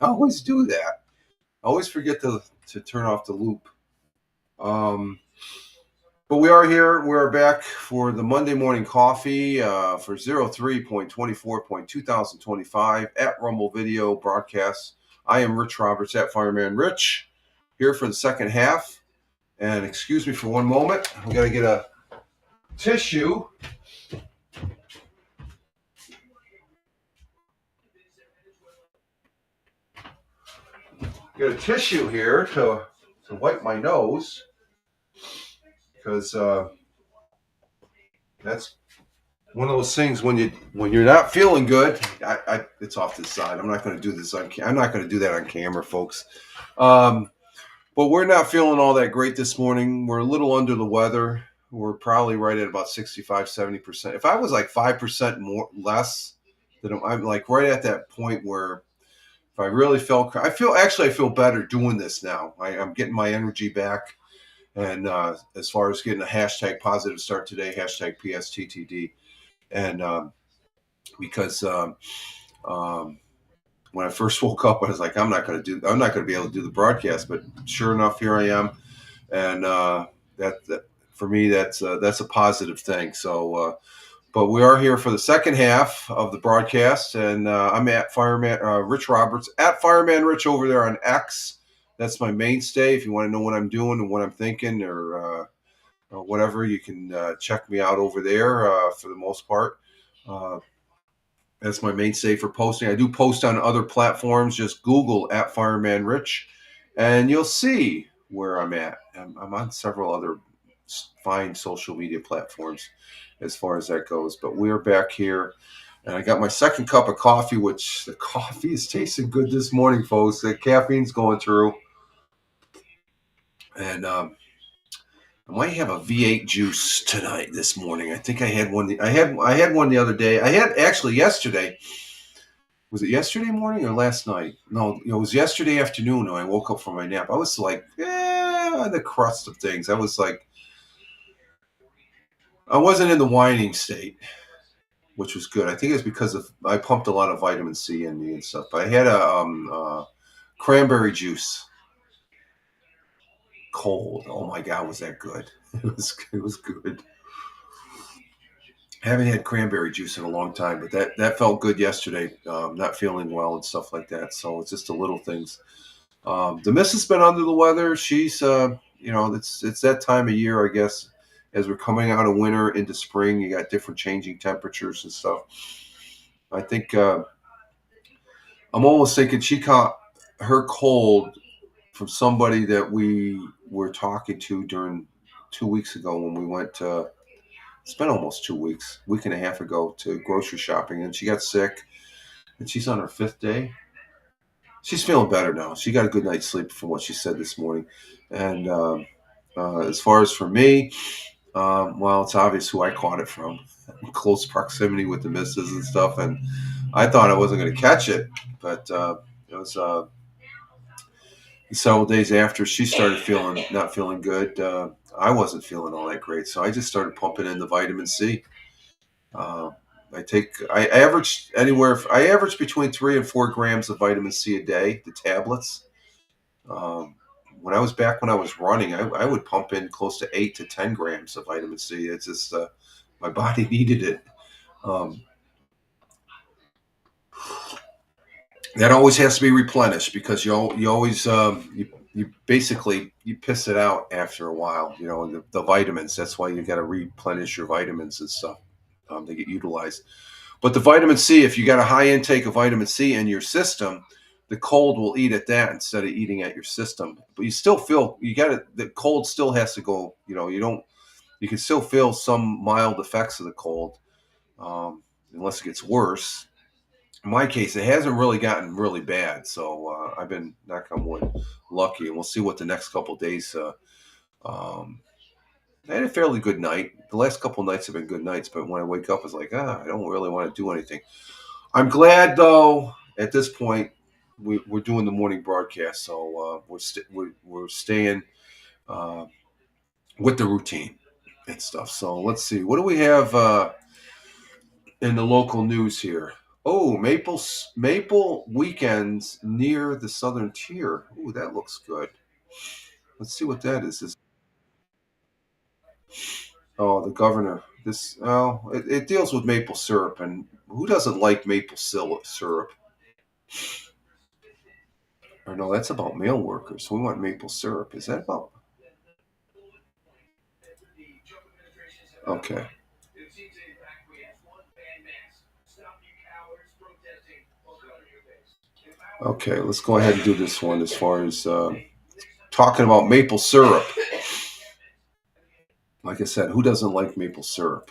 always do that. I always forget to turn off the loop. But we are here. We're back for the Monday morning coffee for 03.24.2025 at Rumble Video Broadcast. I am Rich Roberts at Fireman Rich, here for the second half. And excuse me for one moment. We got to get a tissue. Get a tissue here to wipe my nose, because that's one of those things when you're not feeling good. It's off to the side. I'm not going to do this on. I'm not going to do that on camera, folks. But we're not feeling all that great this morning. We're a little under the weather. We're probably right at about 65, 70%. If I was like 5% more less, then I'm like right at that point where if I really felt, I feel better doing this now. I'm getting my energy back. And as far as getting a hashtag positive start today, hashtag PSTTD. And because when I first woke up, I was like, I'm not going to be able to do the broadcast. But sure enough, here I am. And that for me, that's a positive thing. So, but we are here for the second half of the broadcast, and I'm at Fireman Rich Roberts, at Fireman Rich over there on X. That's my mainstay. If you want to know what I'm doing and what I'm thinking, or whatever, you can check me out over there for the most part. That's my mainstay for posting. I do post on other platforms. Just Google at Fireman Rich, and you'll see where I'm at. I'm on several other fine social media platforms as far as that goes. But we're back here, and I got my second cup of coffee, which the coffee is tasting good this morning, folks. The caffeine's going through. And I might have a V8 juice tonight this morning. I think I had one. I had one the other day. I had actually yesterday. Was it yesterday morning or last night? No, it was yesterday afternoon when I woke up from my nap. I was like, on the crust of things. I was like, I wasn't in the whining state, which was good. I think it's because I pumped a lot of vitamin C in me and stuff. But I had a cranberry juice. Cold. Oh my God, was that good? It was good. I haven't had cranberry juice in a long time, but that felt good yesterday. Not feeling well and stuff like that. So it's just the little things. The miss has been under the weather. She's, it's that time of year, I guess, as we're coming out of winter into spring. You got different changing temperatures and stuff. I think I'm almost thinking she caught her cold from somebody that we were talking to during 2 weeks ago when we went to, it's been almost 2 weeks, week and a half ago, to grocery shopping, and she got sick, and she's on her fifth day. She's feeling better now. She got a good night's sleep from what she said this morning. And as far as for me, well, it's obvious who I caught it from. Close proximity with the missus and stuff, and I thought I wasn't going to catch it, but it was several days after she started not feeling good. I wasn't feeling all that great, so I just started pumping in the vitamin C. I average between 3 and 4 grams of vitamin C a day, the tablets. When I was running, I would pump in close to 8 to 10 grams of vitamin C. It's just my body needed it. That always has to be replenished because you always you basically you piss it out after a while. The vitamins. That's why you got to replenish your vitamins and stuff. They get utilized. But the vitamin C, if you got a high intake of vitamin C in your system, the cold will eat at that instead of eating at your system. But you still feel the cold still has to go. You can still feel some mild effects of the cold, unless it gets worse. In my case, it hasn't really gotten really bad, so I've been, knock on wood, lucky, and we'll see what the next couple of days. I had a fairly good night. The last couple of nights have been good nights, but when I wake up, it's like, I don't really want to do anything. I'm glad, though, at this point, we're doing the morning broadcast, so we're staying with the routine and stuff. So let's see. What do we have in the local news here? Oh, Maple weekends near the southern tier. Ooh, that looks good. Let's see what that is. Oh, the governor. It deals with maple syrup, and who doesn't like maple syrup? Or no, that's about mail workers. We want maple syrup. Is that about? Okay. Okay, let's go ahead and do this one as far as talking about maple syrup. Like I said, who doesn't like maple syrup?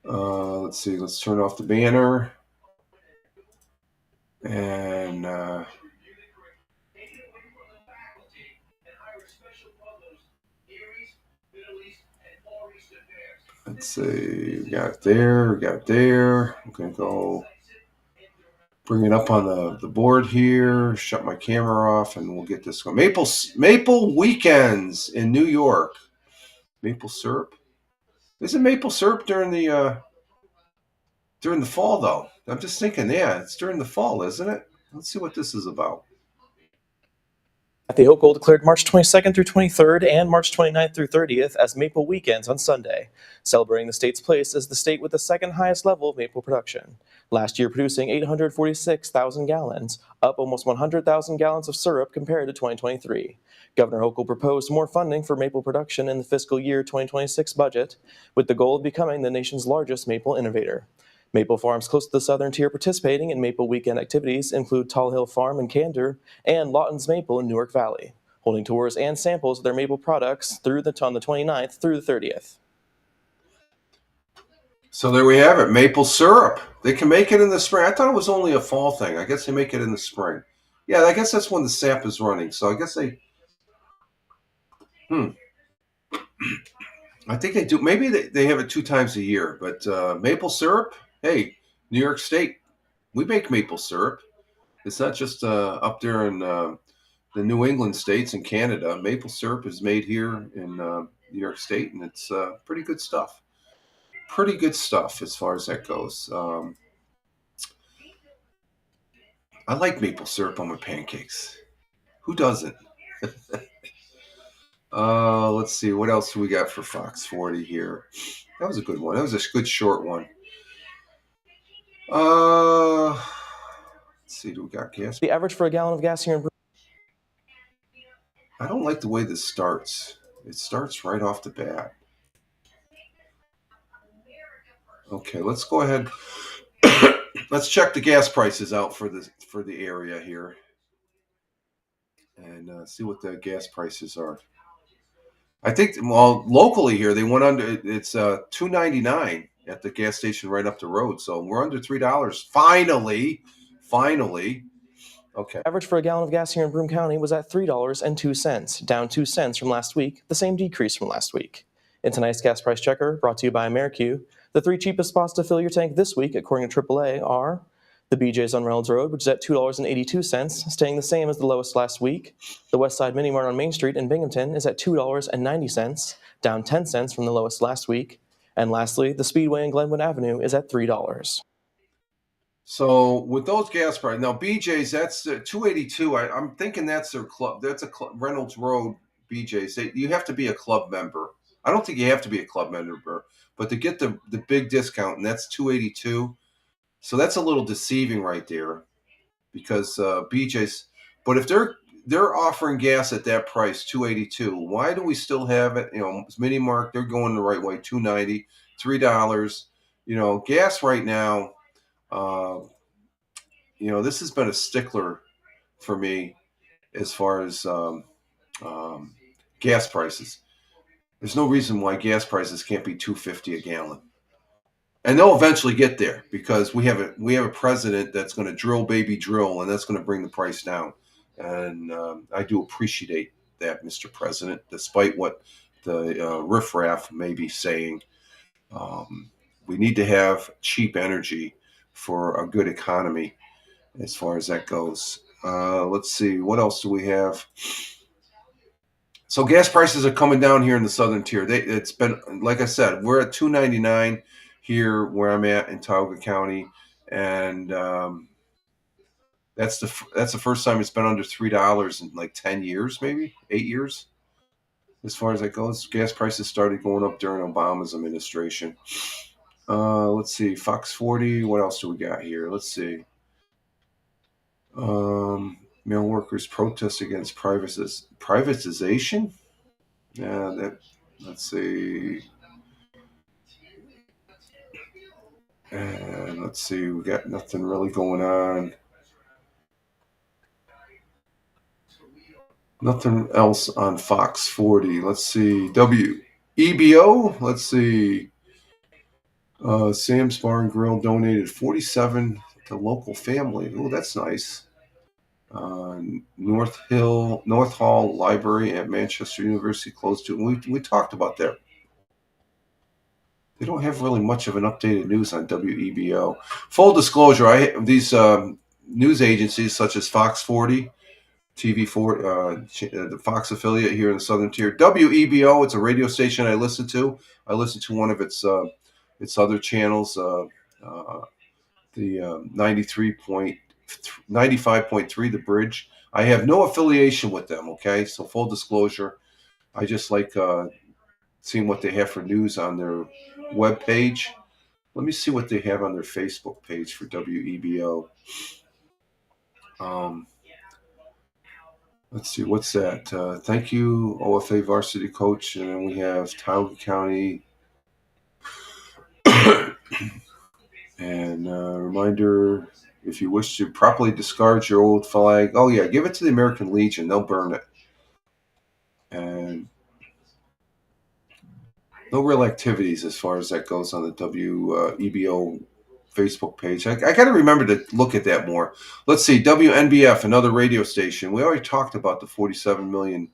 Let's see. Let's turn off the banner. And let's see. We got it there. We got it there. I'm going to go bring it up on the board here. Shut my camera off, and we'll get this going. Maple weekends in New York. Maple syrup. Isn't maple syrup during the fall though? I'm just thinking, yeah, it's during the fall, isn't it? Let's see what this is about. The Oak Goal declared March 22nd through 23rd and March 29th through 30th as Maple Weekends on Sunday, celebrating the state's place as the state with the second highest level of maple production. Last year producing 846,000 gallons, up almost 100,000 gallons of syrup compared to 2023. Governor Hochul proposed more funding for maple production in the fiscal year 2026 budget, with the goal of becoming the nation's largest maple innovator. Maple farms close to the southern tier participating in Maple Weekend activities include Tall Hill Farm in Candor and Lawton's Maple in Newark Valley, holding tours and samples of their maple products on the 29th through the 30th. So there we have it, maple syrup. They can make it in the spring. I thought it was only a fall thing. I guess they make it in the spring. Yeah, I guess that's when the sap is running. So I guess I think they do. Maybe they have it 2 times a year. But maple syrup, hey, New York State, we make maple syrup. It's not just up there in the New England states and Canada. Maple syrup is made here in New York State, and it's pretty good stuff. Pretty good stuff as far as that goes. I like maple syrup on my pancakes. Who doesn't? Let's see. What else do we got for Fox 40 here? That was a good one. That was a good short one. Let's see. Do we got gas? The average for a gallon of gas here in I don't like the way this starts. It starts right off the bat. Okay, let's go ahead. Let's check the gas prices out for the area here, and see what the gas prices are. I think locally here they went under. It's $2.99 at the gas station right up the road. So we're under $3. Finally. Okay. Average for a gallon of gas here in Broome County was at $3.02, down 2 cents from last week, the same decrease from last week. In tonight's gas price checker, brought to you by AmeriQ, the 3 cheapest spots to fill your tank this week, according to AAA, are the BJ's on Reynolds Road, which is at $2.82, staying the same as the lowest last week. The Westside Mini Mart on Main Street in Binghamton is at $2.90, down 10 cents from the lowest last week. And lastly, the Speedway in Glenwood Avenue is at $3. So with those gas prices, now BJ's, that's $2.82. I'm thinking that's their club. That's a Reynolds Road BJ's. You have to be a club member. I don't think you have to be a club member, but to get the big discount, and that's $2.82. So that's a little deceiving right there, because BJ's. But if they're offering gas at that price, $2.82, why do we still have it? Mini Mark, they're going the right way, $2.90, $3. Gas right now. This has been a stickler for me as far as gas prices. There's no reason why gas prices can't be $2.50 a gallon. And they'll eventually get there, because we have a president that's going to drill, baby, drill, and that's going to bring the price down. And I do appreciate that, Mr. President, despite what the riffraff may be saying. We need to have cheap energy for a good economy as far as that goes. Let's see. What else do we have? So gas prices are coming down here in the southern tier. It's been, like I said, we're at $2.99 here where I'm at in Tioga County, and that's the first time it's been under $3 in like 10 years, maybe 8 years. As far as that goes, gas prices started going up during Obama's administration. Let's see, Fox 40. What else do we got here? Let's see. Mail workers protest against privatization. Yeah, let's see. And let's see, we got nothing really going on. Nothing else on Fox 40. Let's see. WEBO. Let's see. Sam's Bar and Grill donated 47 to local family. Oh, that's nice. North Hall Library at Manchester University closed too. We talked about that. They don't have really much of an updated news on WEBO. Full disclosure, these news agencies such as Fox 40, TV4, the Fox affiliate here in the Southern Tier. WEBO, it's a radio station I listen to. I listen to one of its other channels, the 95.3, The Bridge. I have no affiliation with them, okay? So full disclosure, I just like seeing what they have for news on their web page. Let me see what they have on their Facebook page for WEBO. Let's see, what's that? Thank you, OFA varsity coach. And then we have Tioga County. And reminder, if you wish to properly discard your old flag, oh yeah, give it to the American Legion. They'll burn it. And no real activities as far as that goes on the WEBO Facebook page. I got to remember to look at that more. Let's see, WNBF, another radio station. We already talked about the $47 million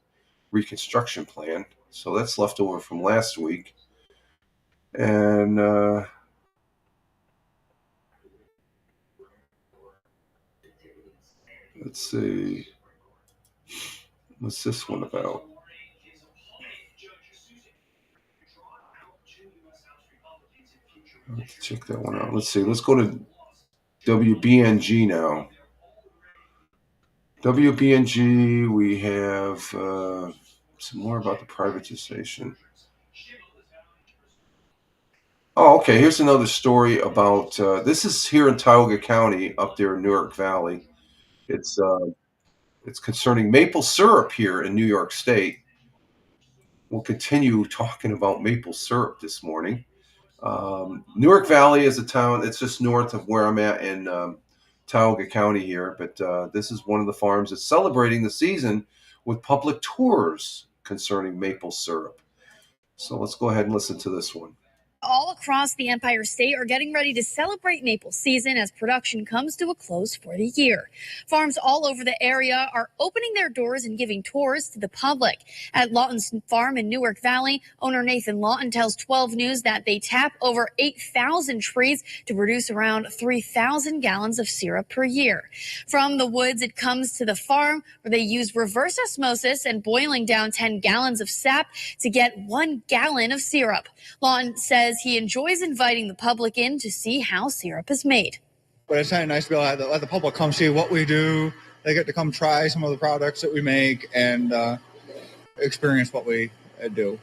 reconstruction plan, so that's left over from last week. And let's see, what's this one about? Let's check that one out. Let's see. Let's go to WBNG now. WBNG, we have some more about the privatization. Oh, okay. Here's another story about this is here in Tioga County, up there in Newark Valley. It's concerning maple syrup here in New York State. We'll continue talking about maple syrup this morning. Newark Valley is a town. It's just north of where I'm at in Tioga County here. But this is one of the farms that's celebrating the season with public tours concerning maple syrup. So let's go ahead and listen to this one. All across the Empire State are getting ready to celebrate maple season as production comes to a close for the year. Farms all over the area are opening their doors and giving tours to the public. At Lawton's farm in Newark Valley, owner Nathan Lawton tells 12 News that they tap over 8,000 trees to produce around 3,000 gallons of syrup per year. From the woods, it comes to the farm where they use reverse osmosis and boiling down 10 gallons of sap to get 1 gallon of syrup. Lawton says he enjoys inviting the public in to see how syrup is made. But it's kind of nice to be able to let the public come see what we do. They get to come try some of the products that we make and experience what we do.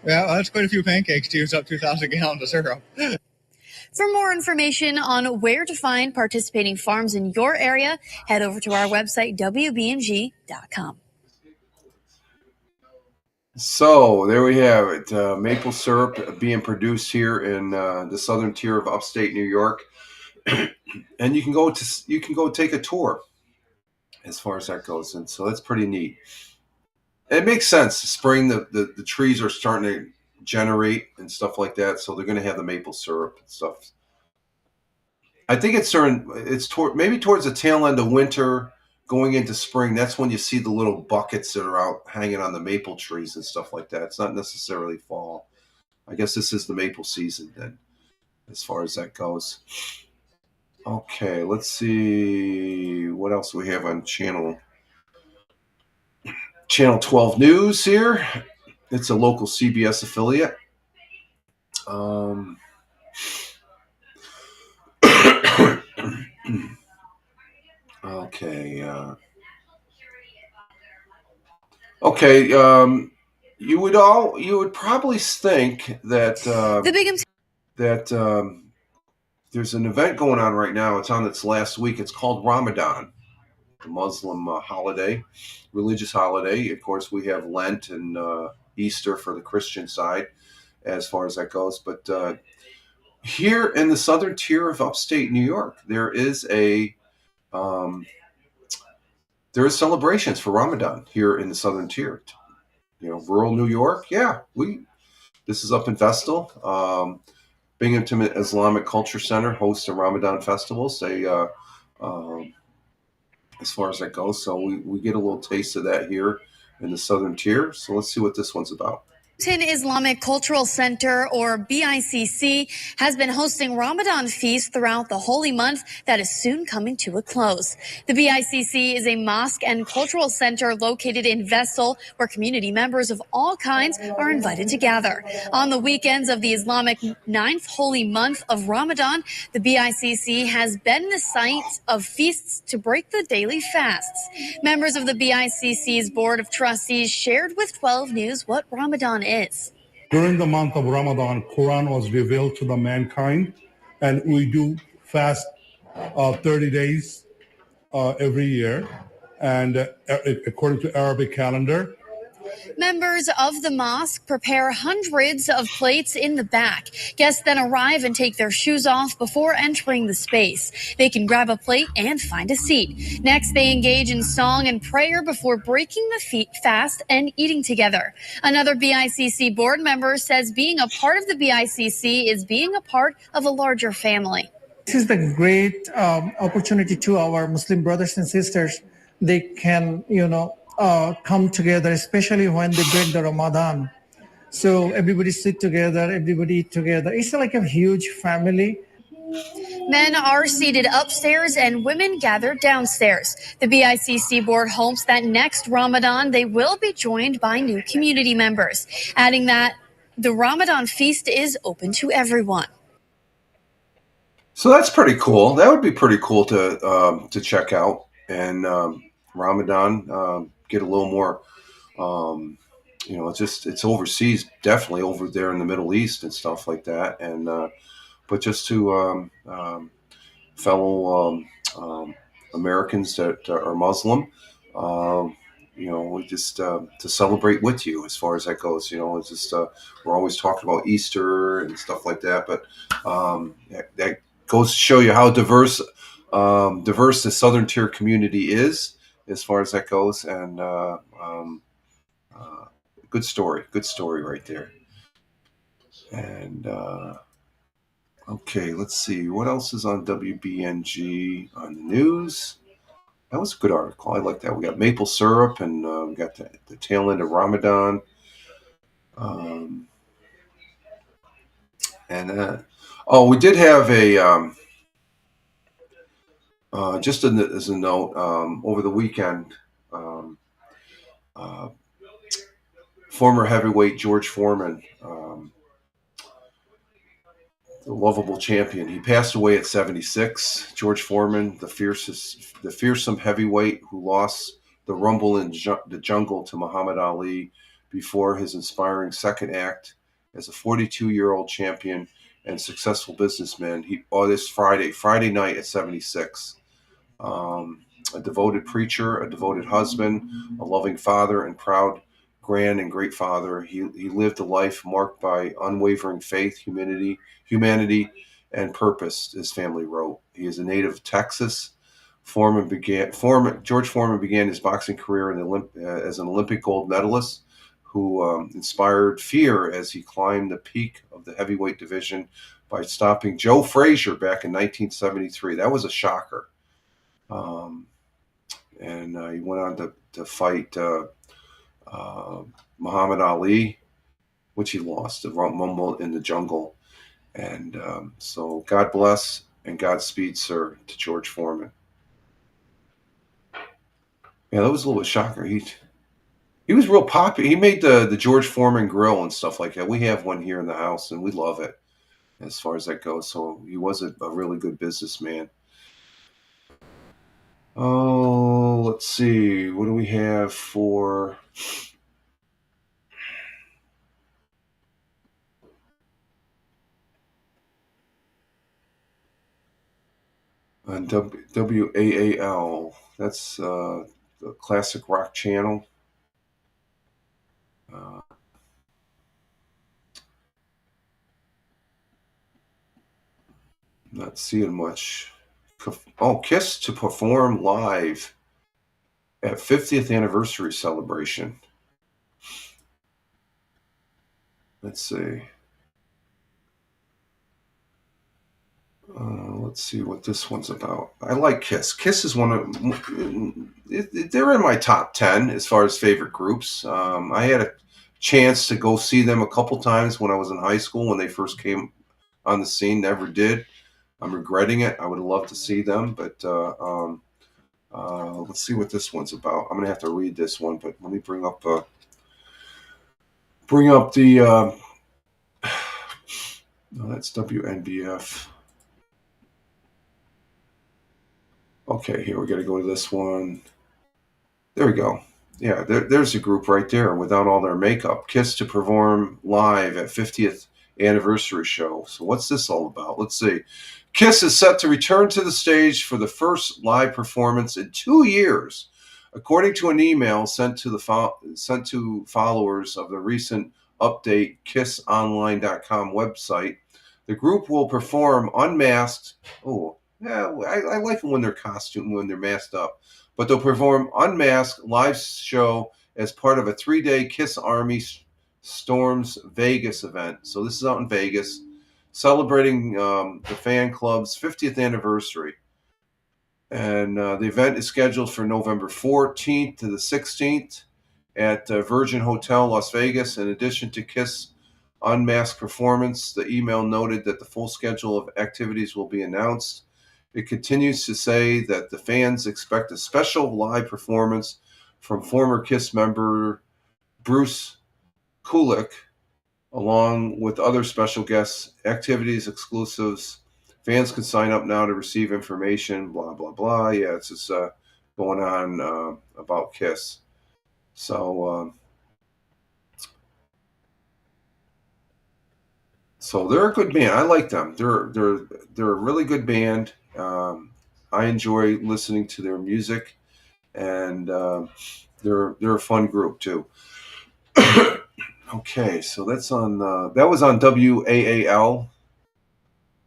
Yeah, well, that's quite a few pancakes to use up 2,000 gallons of syrup. For more information on where to find participating farms in your area, head over to our website, WBNG.com. So there we have it. Maple syrup being produced here in the southern tier of upstate New York, and you can go take a tour as far as that goes, and so that's pretty neat. It makes sense. Spring, the trees are starting to generate and stuff like that, so they're going to have the maple syrup and stuff. I think maybe towards the tail end of winter, going into spring. That's when you see the little buckets that are out hanging on the maple trees and stuff like that. It's not necessarily fall. I guess this is the maple season then, as far as that goes. Okay, let's see what else we have on channel. Channel 12 News here. It's a local CBS affiliate. Okay. You would probably think that The big there's an event going on right now. It's on its last week. It's called Ramadan, the Muslim holiday, religious holiday. Of course, we have Lent and Easter for the Christian side, as far as that goes. But here in the southern tier of upstate New York, there is celebrations for Ramadan here in the southern tier. Rural New York. Yeah, this is up in Vestal. Binghamton Islamic Culture Center hosts the Ramadan festivals. They, as far as that goes, so we get a little taste of that here in the southern tier. So let's see what this one's about. Islamic Cultural Center, or BICC, has been hosting Ramadan feasts throughout the holy month that is soon coming to a close. The BICC is a mosque and cultural center located in Vestal, where community members of all kinds are invited to gather. On the weekends of the Islamic 9th holy month of Ramadan, the BICC has been the site of feasts to break the daily fasts. Members of the BICC's Board of Trustees shared with 12 News what Ramadan is. During the month of Ramadan, Quran was revealed to the mankind, and we do fast 30 days every year, and according to Arabic calendar. Members of the mosque prepare hundreds of plates in the back. Guests then arrive and take their shoes off before entering the space. They can grab a plate and find a seat. Next, they engage in song and prayer before breaking the fast and eating together. Another BICC board member says being a part of the BICC is being a part of a larger family. This is the great opportunity to our Muslim brothers and sisters. They can, come together, especially when they break the Ramadan. So everybody sit together, everybody eat together. It's like a huge family. Men are seated upstairs and women gathered downstairs. The BICC board hopes that next Ramadan they will be joined by new community members, adding that the Ramadan feast is open to everyone. So that's pretty cool. That would be pretty cool to check out. And Ramadan, get a little more, it's overseas, definitely over there in the Middle East and stuff like that. And but just to fellow Americans that are Muslim, we just to celebrate with you as far as that goes. It's just we're always talking about Easter and stuff like that, but that goes to show you how diverse the Southern Tier community is as far as that goes. And good story right there. And okay, let's see what else is on WBNG on the news. That was a good article. I like that. We got maple syrup, and we got the tail end of Ramadan. We did have a just as a note, over the weekend, former heavyweight George Foreman, the lovable champion, he passed away at 76. George Foreman, the fearsome heavyweight who lost the Rumble in the Jungle to Muhammad Ali before his inspiring second act as a 42-year-old champion and successful businessman. This Friday night at 76. A devoted preacher, a devoted husband, a loving father, and proud grand and great father. He lived a life marked by unwavering faith, humanity, and purpose, his family wrote. He is a native of Texas. George Foreman began his boxing career as an Olympic gold medalist who inspired fear as he climbed the peak of the heavyweight division by stopping Joe Frazier back in 1973. That was a shocker. And he went on to fight Muhammad Ali, which he lost, the Rumble in the Jungle. And so God bless and Godspeed, sir, to George Foreman. Yeah, that was a little bit shocker. He was real popular. He made the George Foreman grill and stuff like that. We have one here in the house, and we love it as far as that goes. So he was a really good businessman. Oh, let's see. What do we have for? On WAAL. That's the classic rock channel. Not seeing much. Oh, Kiss to perform live at 50th anniversary celebration. Let's see. Let's see what this one's about. I like Kiss. Kiss is one of they're in my top 10 as far as favorite groups. I had a chance to go see them a couple times when I was in high school when they first came on the scene. Never did. I'm regretting it. I would love to see them, but let's see what this one's about. I'm gonna have to read this one, but let me bring up the. No, that's WNBF. Okay, here we got to go to this one. There we go. Yeah, there's a group right there without all their makeup. Kiss to perform live at 50th anniversary show. So what's this all about? Let's see. Kiss is set to return to the stage for the first live performance in 2 years, according to an email sent to followers of the recent update KissOnline.com website. The group will perform unmasked. Oh, yeah, I like it when they're costumed, when they're masked up. But they'll perform unmasked live show as part of a 3-day Kiss Army Storms Vegas event. So this is out in Vegas, celebrating the fan club's 50th anniversary. And the event is scheduled for November 14th to the 16th at Virgin Hotel, Las Vegas. In addition to Kiss unmasked performance, the email noted that the full schedule of activities will be announced. It continues to say that the fans expect a special live performance from former Kiss member Bruce Kulick, along with other special guests, activities, exclusives. Fans can sign up now to receive information, blah, blah, blah. Yeah, it's just going on about Kiss. So they're a good band. I like them. They're a really good band. I enjoy listening to their music, and they're a fun group too. Okay, so that's on that was on WAAL,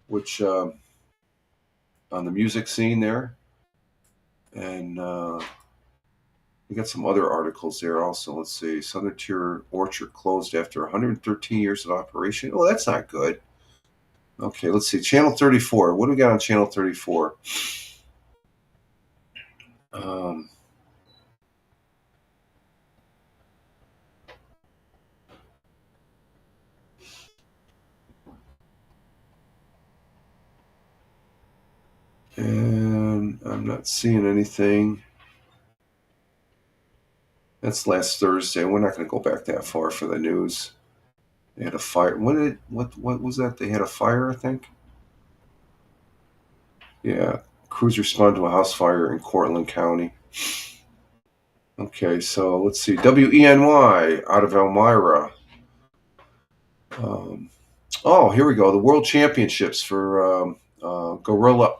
which on the music scene there, and we got some other articles there also. Let's see, Southern Tier Orchard closed after 113 years of operation. Oh, that's not good. Okay, let's see. Channel 34. What do we got on Channel 34? And I'm not seeing anything. That's last Thursday. We're not going to go back that far for the news. They had a fire. What was that? They had a fire, I think. Yeah, crews responded to a house fire in Cortland County. Okay, so let's see. WENY out of Elmira. Here we go. The World Championships for Gorilla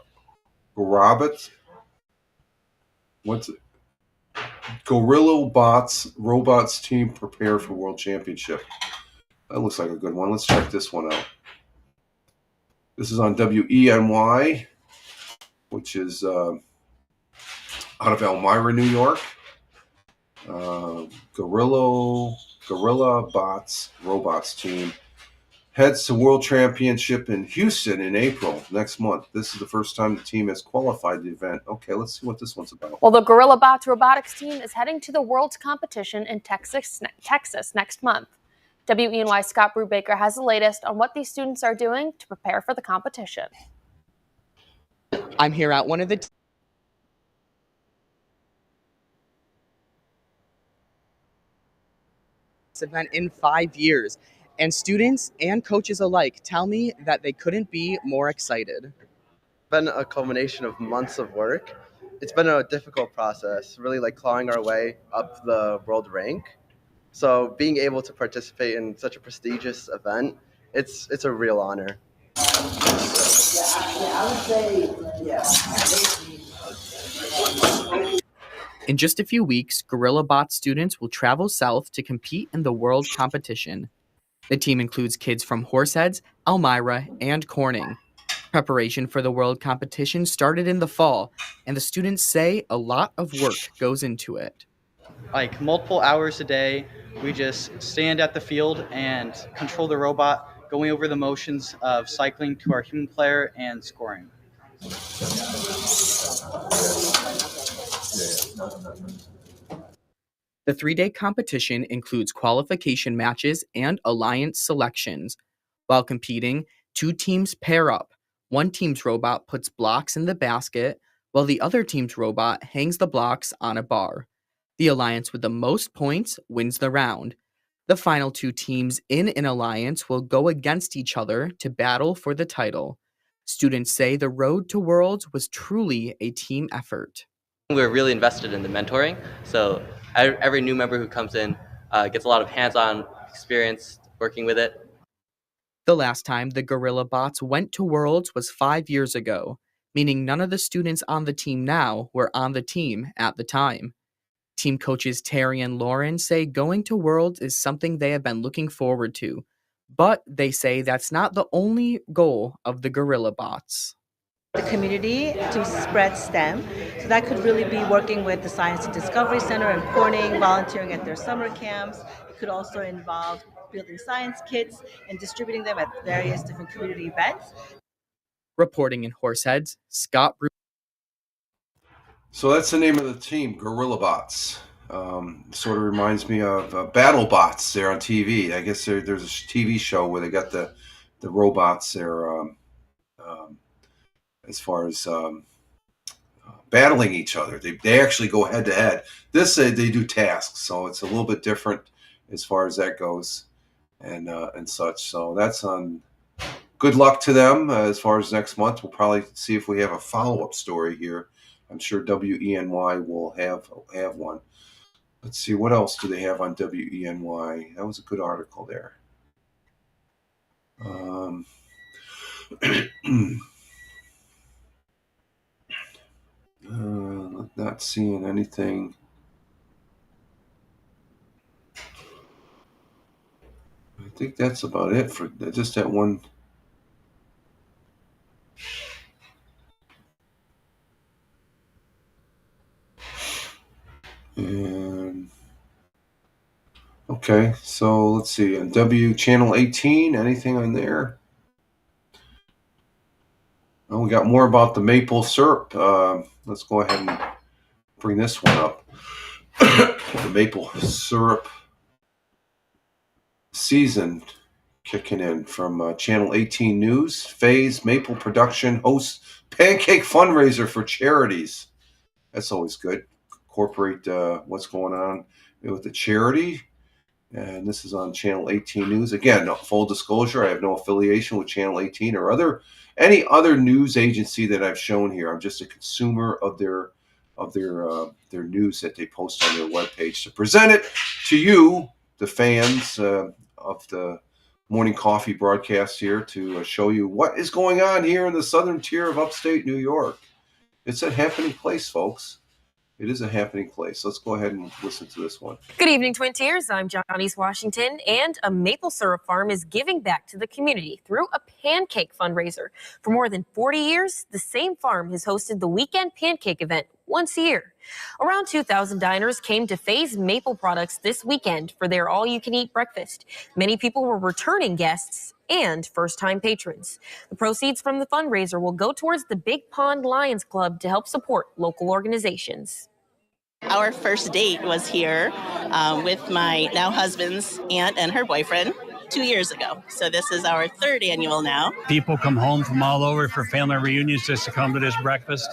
Robots. What's it? Gorilla Robots team prepare for World Championship. That looks like a good one. Let's check this one out. This is on WENY, which is out of Elmira, New York. Gorilla Robots team heads to World Championship in Houston in April next month. This is the first time the team has qualified the event. Okay, let's see what this one's about. Well, the Gorilla Bots robotics team is heading to the World's competition in Texas next month. WENY Scott Brubaker has the latest on what these students are doing to prepare for the competition. I'm here at one of the this event in 5 years, and students and coaches alike tell me that they couldn't be more excited. Been a culmination of months of work. It's been a difficult process, really like clawing our way up the world rank. So being able to participate in such a prestigious event, it's a real honor. In just a few weeks, GorillaBot students will travel south to compete in the world competition. The team includes kids from Horseheads, Elmira, and Corning. Preparation for the world competition started in the fall, and the students say a lot of work goes into it. Like multiple hours a day, we just stand at the field and control the robot, going over the motions of cycling to our human player and scoring. The 3-day competition includes qualification matches and alliance selections. While competing, 2 teams pair up. One team's robot puts blocks in the basket, while the other team's robot hangs the blocks on a bar. The alliance with the most points wins the round. The final 2 teams in an alliance will go against each other to battle for the title. Students say the road to Worlds was truly a team effort. We're really invested in the mentoring, so every new member who comes in gets a lot of hands-on experience working with it. The last time the GorillaBots went to Worlds was 5 years ago, meaning none of the students on the team now were on the team at the time. Team coaches Terry and Lauren say going to Worlds is something they have been looking forward to, but they say that's not the only goal of the GorillaBots. The community to spread STEM. So that could really be working with the Science and Discovery Center and Corning, volunteering at their summer camps. It could also involve building science kits and distributing them at various different community events. Reporting in Horseheads, Scott Bruce. So that's the name of the team, GorillaBots. Sort of reminds me of BattleBots there on TV. I guess there's a TV show where they got the robots there as far as battling each other. They actually go head to head. This they do tasks, so it's a little bit different as far as that goes and such. So that's on. Good luck to them as far as next month. We'll probably see if we have a follow-up story here. I'm sure WENY will have one. Let's see, what else do they have on WENY? That was a good article there. Not seeing anything. I think that's about it for just that one. And okay, so let's see, on W channel 18, anything on there? Oh, we got more about the maple syrup. Let's go ahead and bring this one up. The maple syrup season kicking in from Channel 18 News. Phase Maple Production hosts pancake fundraiser for charities. That's always good. Incorporate what's going on with the charity. And this is on Channel 18 News. Again, full disclosure, I have no affiliation with Channel 18 or any other news agency that I've shown here. I'm just a consumer of their news that they post on their webpage to present it to you, the fans of the morning coffee broadcast here, to show you what is going on here in the southern tier of upstate New York. It's a happening place, folks. It is a happening place. Let's go ahead and listen to this one. Good evening, Twin Tiers. I'm Johnny's Washington, and a maple syrup farm is giving back to the community through a pancake fundraiser. For more than 40 years, the same farm has hosted the weekend pancake event once a year. Around 2,000 diners came to Phase Maple Products this weekend for their all-you-can-eat breakfast. Many people were returning guests and first-time patrons. The proceeds from the fundraiser will go towards the Big Pond Lions Club to help support local organizations. Our first date was here with my now husband's aunt and her boyfriend 2 years ago. So this is our third annual now. People come home from all over for family reunions just to come to this breakfast.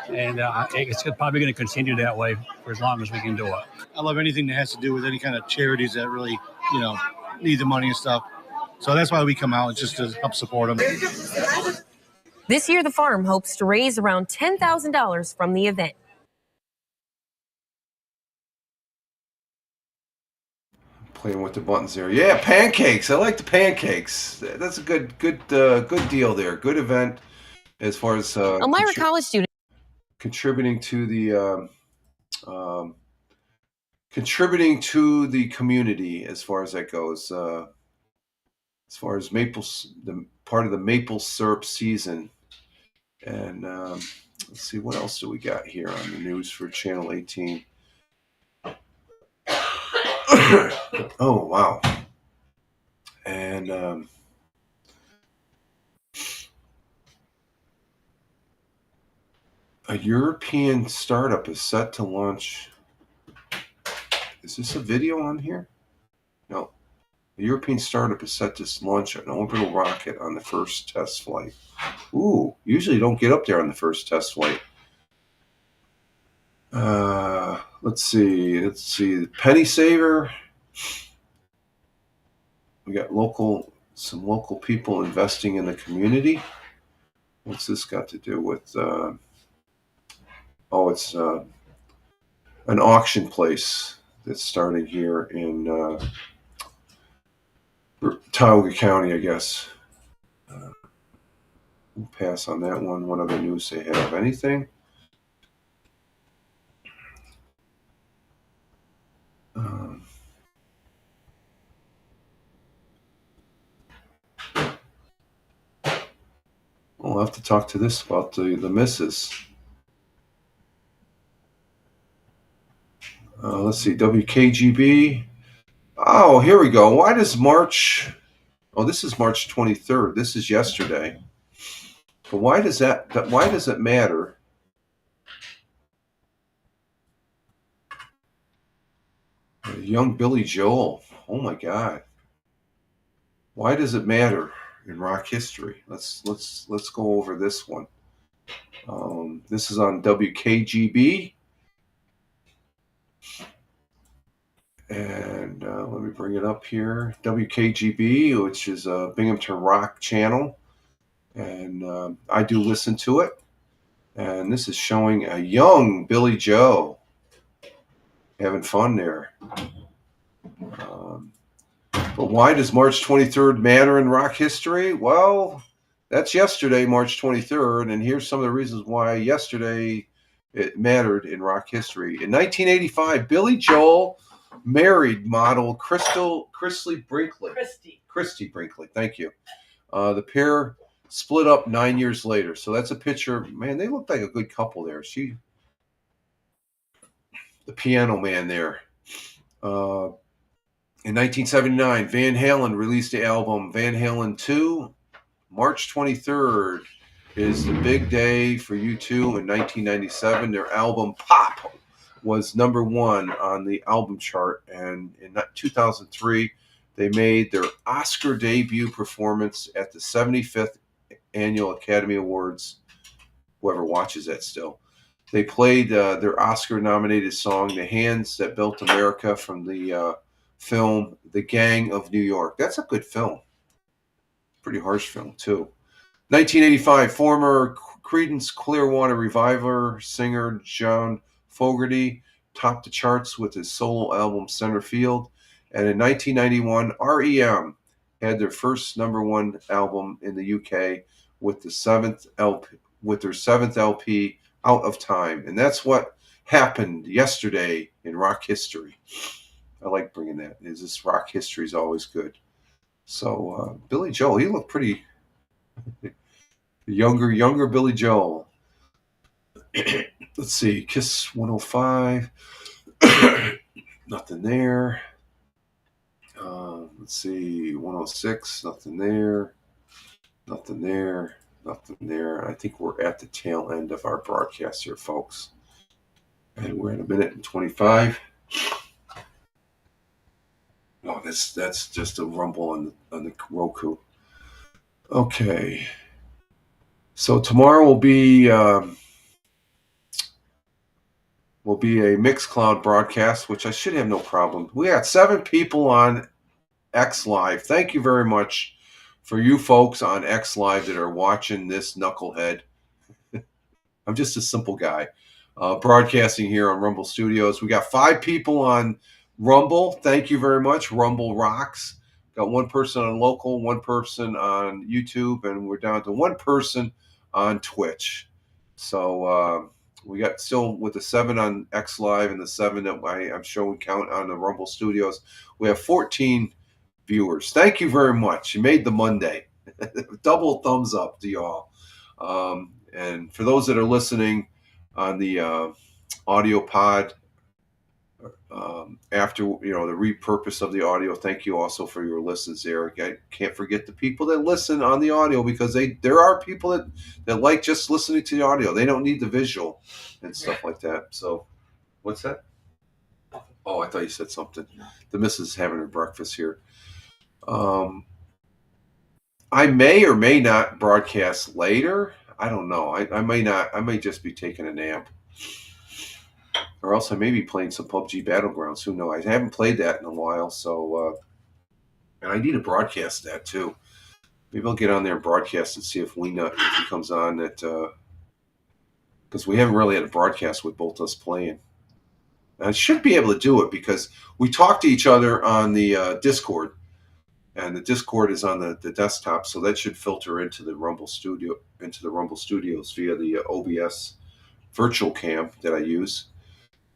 And it's probably going to continue that way for as long as we can do it. I love anything that has to do with any kind of charities that really need the money and stuff. So that's why we come out, just to help support them. This year, the farm hopes to raise around $10,000 from the event. Playing with the buttons there. Yeah, pancakes. I like the pancakes. That's a good deal there. Good event as far as Elmira College student contributing to the community as far as that goes. As far as the part of the maple syrup season. And let's see, what else do we got here on the news for Channel 18? Oh, wow. And a European startup is set to launch. Is this a video on here? No. A European startup is set to launch an orbital rocket on the first test flight. Ooh, usually you don't get up there on the first test flight. Let's see. Penny Saver. We got some local people investing in the community. What's this got to do with? It's an auction place that's starting here in Tioga County, I guess. We'll pass on that one. What other news they have? Anything? We'll have to talk to this about the missus. Let's see, WKGB. Oh, here we go. Why does March... Oh, this is March 23rd. This is yesterday. But why does it matter? Young Billy Joel. Oh my God. Why does it matter in rock history? Let's go over this one. This is on WKGB. And let me bring it up here. WKGB, which is a Binghamton Rock channel. And I do listen to it. And this is showing a young Billy Joe having fun there. But why does March 23rd matter in rock history? Well, that's yesterday, March 23rd. And here's some of the reasons why yesterday it mattered in rock history. In 1985, Billy Joel married model Christy Brinkley. Christy Brinkley, thank you. The pair split up 9 years later. So that's a picture. Man, they look like a good couple there. The piano man there. In 1979, Van Halen released the album Van Halen 2. March 23rd is the big day for U2 in 1997. Their album Pop was number 1 on the album chart. And in 2003, they made their Oscar debut performance at the 75th Annual Academy Awards. Whoever watches that still. They played their Oscar-nominated song, The Hands That Built America, from the film The Gang of New York. That's a good film. Pretty harsh film, too. 1985, former Creedence Clearwater Revival singer John Fogerty topped the charts with his solo album Centerfield. And in 1991, REM had their first number 1 album in the UK with their 7th LP, Out of Time. And that's what happened yesterday in rock history. I like bringing that. This rock history is always good. So Billy Joel, he looked pretty younger Billy Joel. Let's see, Kiss 105. Nothing there. Let's see, 106. Nothing there. Nothing there. Nothing there. I think we're at the tail end of our broadcast here, folks. And we're at 1:25. Oh, that's just a rumble on the Roku. Okay. So tomorrow will be a Mixcloud broadcast, which I should have no problem. We got 7 people on X Live. Thank you very much for you folks on X Live that are watching this knucklehead. I'm just a simple guy broadcasting here on Rumble Studios. We got 5 people on Rumble. Thank you very much. Rumble rocks. Got 1 person on local, 1 person on YouTube, and we're down to 1 person on Twitch. So we got still with the 7 on X Live and the 7 that I'm showing count on the Rumble Studios. We have 14 viewers. Thank you very much. You made the Monday. Double thumbs up to y'all. And for those that are listening on the audio pod, after the repurpose of the audio, thank you also for your listens there. I can't forget the people that listen on the audio, because there are people that like just listening to the audio. They don't need the visual and stuff like that. So, what's that? Oh, I thought you said something. The missus is having her breakfast here. I may or may not broadcast later. I don't know. I may not. I may just be taking a nap. Or else I may be playing some PUBG Battlegrounds. Who knows? I haven't played that in a while. So, and I need to broadcast that too. Maybe I'll get on there and broadcast and see if Weena, if he comes on, that because we haven't really had a broadcast with both us playing. And I should be able to do it because we talk to each other on the Discord. And the Discord is on the desktop, so that should filter into the Rumble Studios via the OBS virtual cam that I use.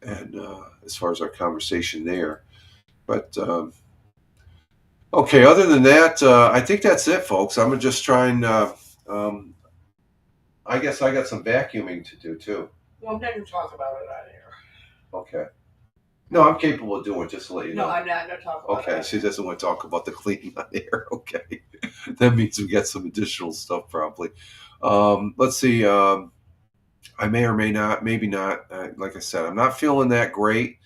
And as far as our conversation there, but okay. Other than that, I think that's it, folks. I'm gonna just try and. I guess I got some vacuuming to do too. Well, I'm not going to talk about it on air. Okay. No, I'm capable of doing it, just to let you know. No, I'm not going to talk about it. Okay, she doesn't want to talk about the cleaning on air. Okay, that means we got some additional stuff probably. Let's see. I may or may not, maybe not. Like I said, I'm not feeling that great.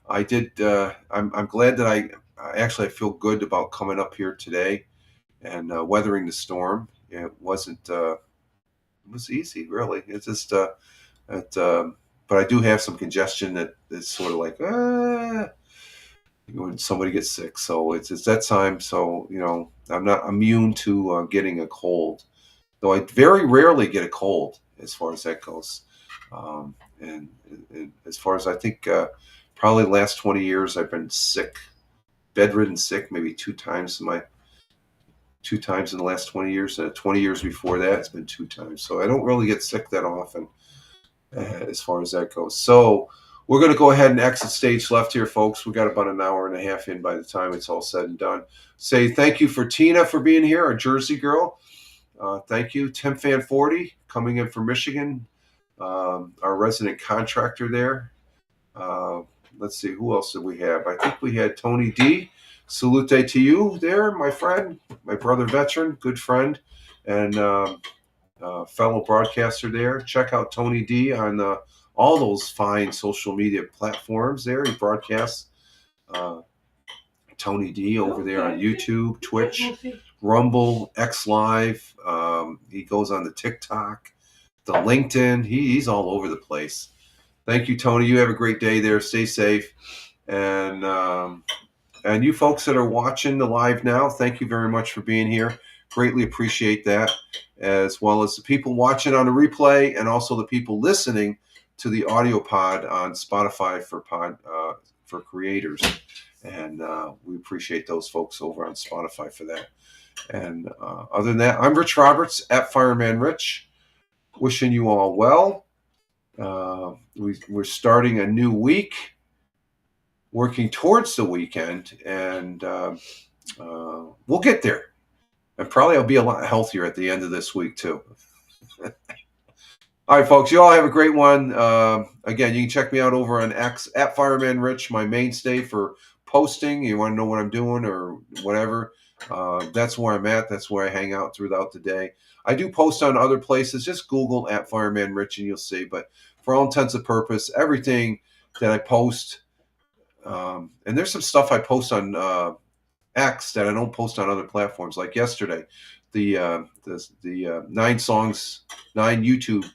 I did. I'm glad that I feel good about coming up here today and weathering the storm. It wasn't. It was easy, really. It's just. But I do have some congestion that is sort of like when somebody gets sick. So it's that time. So I'm not immune to getting a cold, though I very rarely get a cold as far as that goes. And as far as I think, probably the last 20 years I've been sick, bedridden sick, maybe 2 times in the last 20 years. 20 years before that, it's been 2 times. So I don't really get sick that often. As far as that goes. So we're going to go ahead and exit stage left here, folks. We got about an hour and a half in by the time it's all said and done. Say thank you for Tina for being here, our Jersey girl. Thank you. Tim Fan 40 coming in from Michigan, our resident contractor there. Let's see, who else did we have? I think we had Tony D. Salute to you there, my friend, my brother veteran, good friend, and fellow broadcaster there. Check out Tony D on all those fine social media platforms there. He broadcasts Tony D over there on YouTube, Twitch, Rumble, X Live. He goes on the TikTok, the LinkedIn. He's all over the place. Thank you, Tony. You have a great day there. Stay safe. And you folks that are watching the live now, thank you very much for being here. Greatly appreciate that, as well as the people watching on the replay and also the people listening to the audio pod on Spotify for creators. And we appreciate those folks over on Spotify for that. And other than that, I'm Rich Roberts at Fireman Rich, wishing you all well. We're starting a new week, working towards the weekend, and we'll get there. And probably I'll be a lot healthier at the end of this week, too. All right, folks, you all have a great one. Again, you can check me out over on X at Fireman Rich, my mainstay for posting. You want to know what I'm doing or whatever. That's where I'm at. That's where I hang out throughout the day. I do post on other places. Just Google at Fireman Rich and you'll see. But for all intents and purposes, everything that I post, and there's some stuff I post on X that I don't post on other platforms. Like yesterday, the 9 YouTube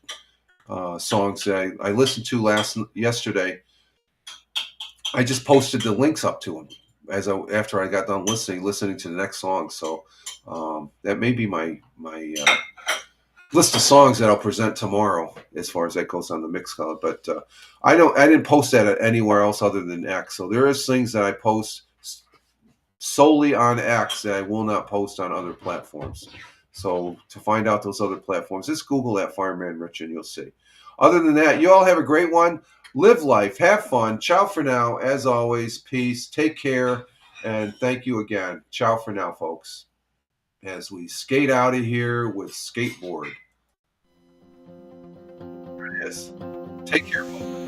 songs that I listened to yesterday. I just posted the links up to them after I got done listening to the next song. So that may be my list of songs that I'll present tomorrow, as far as that goes on the Mixcloud. But I didn't post that anywhere else other than X. So there is things that I post solely on X that I will not post on other platforms. So to find out those other platforms, just Google that Fireman Rich and you'll see. Other than that, you all have a great one. Live life, have fun. Ciao for now. As always, peace. Take care, and thank you again. Ciao for now, folks. As we skate out of here with Skateboard. There it is. Take care, folks.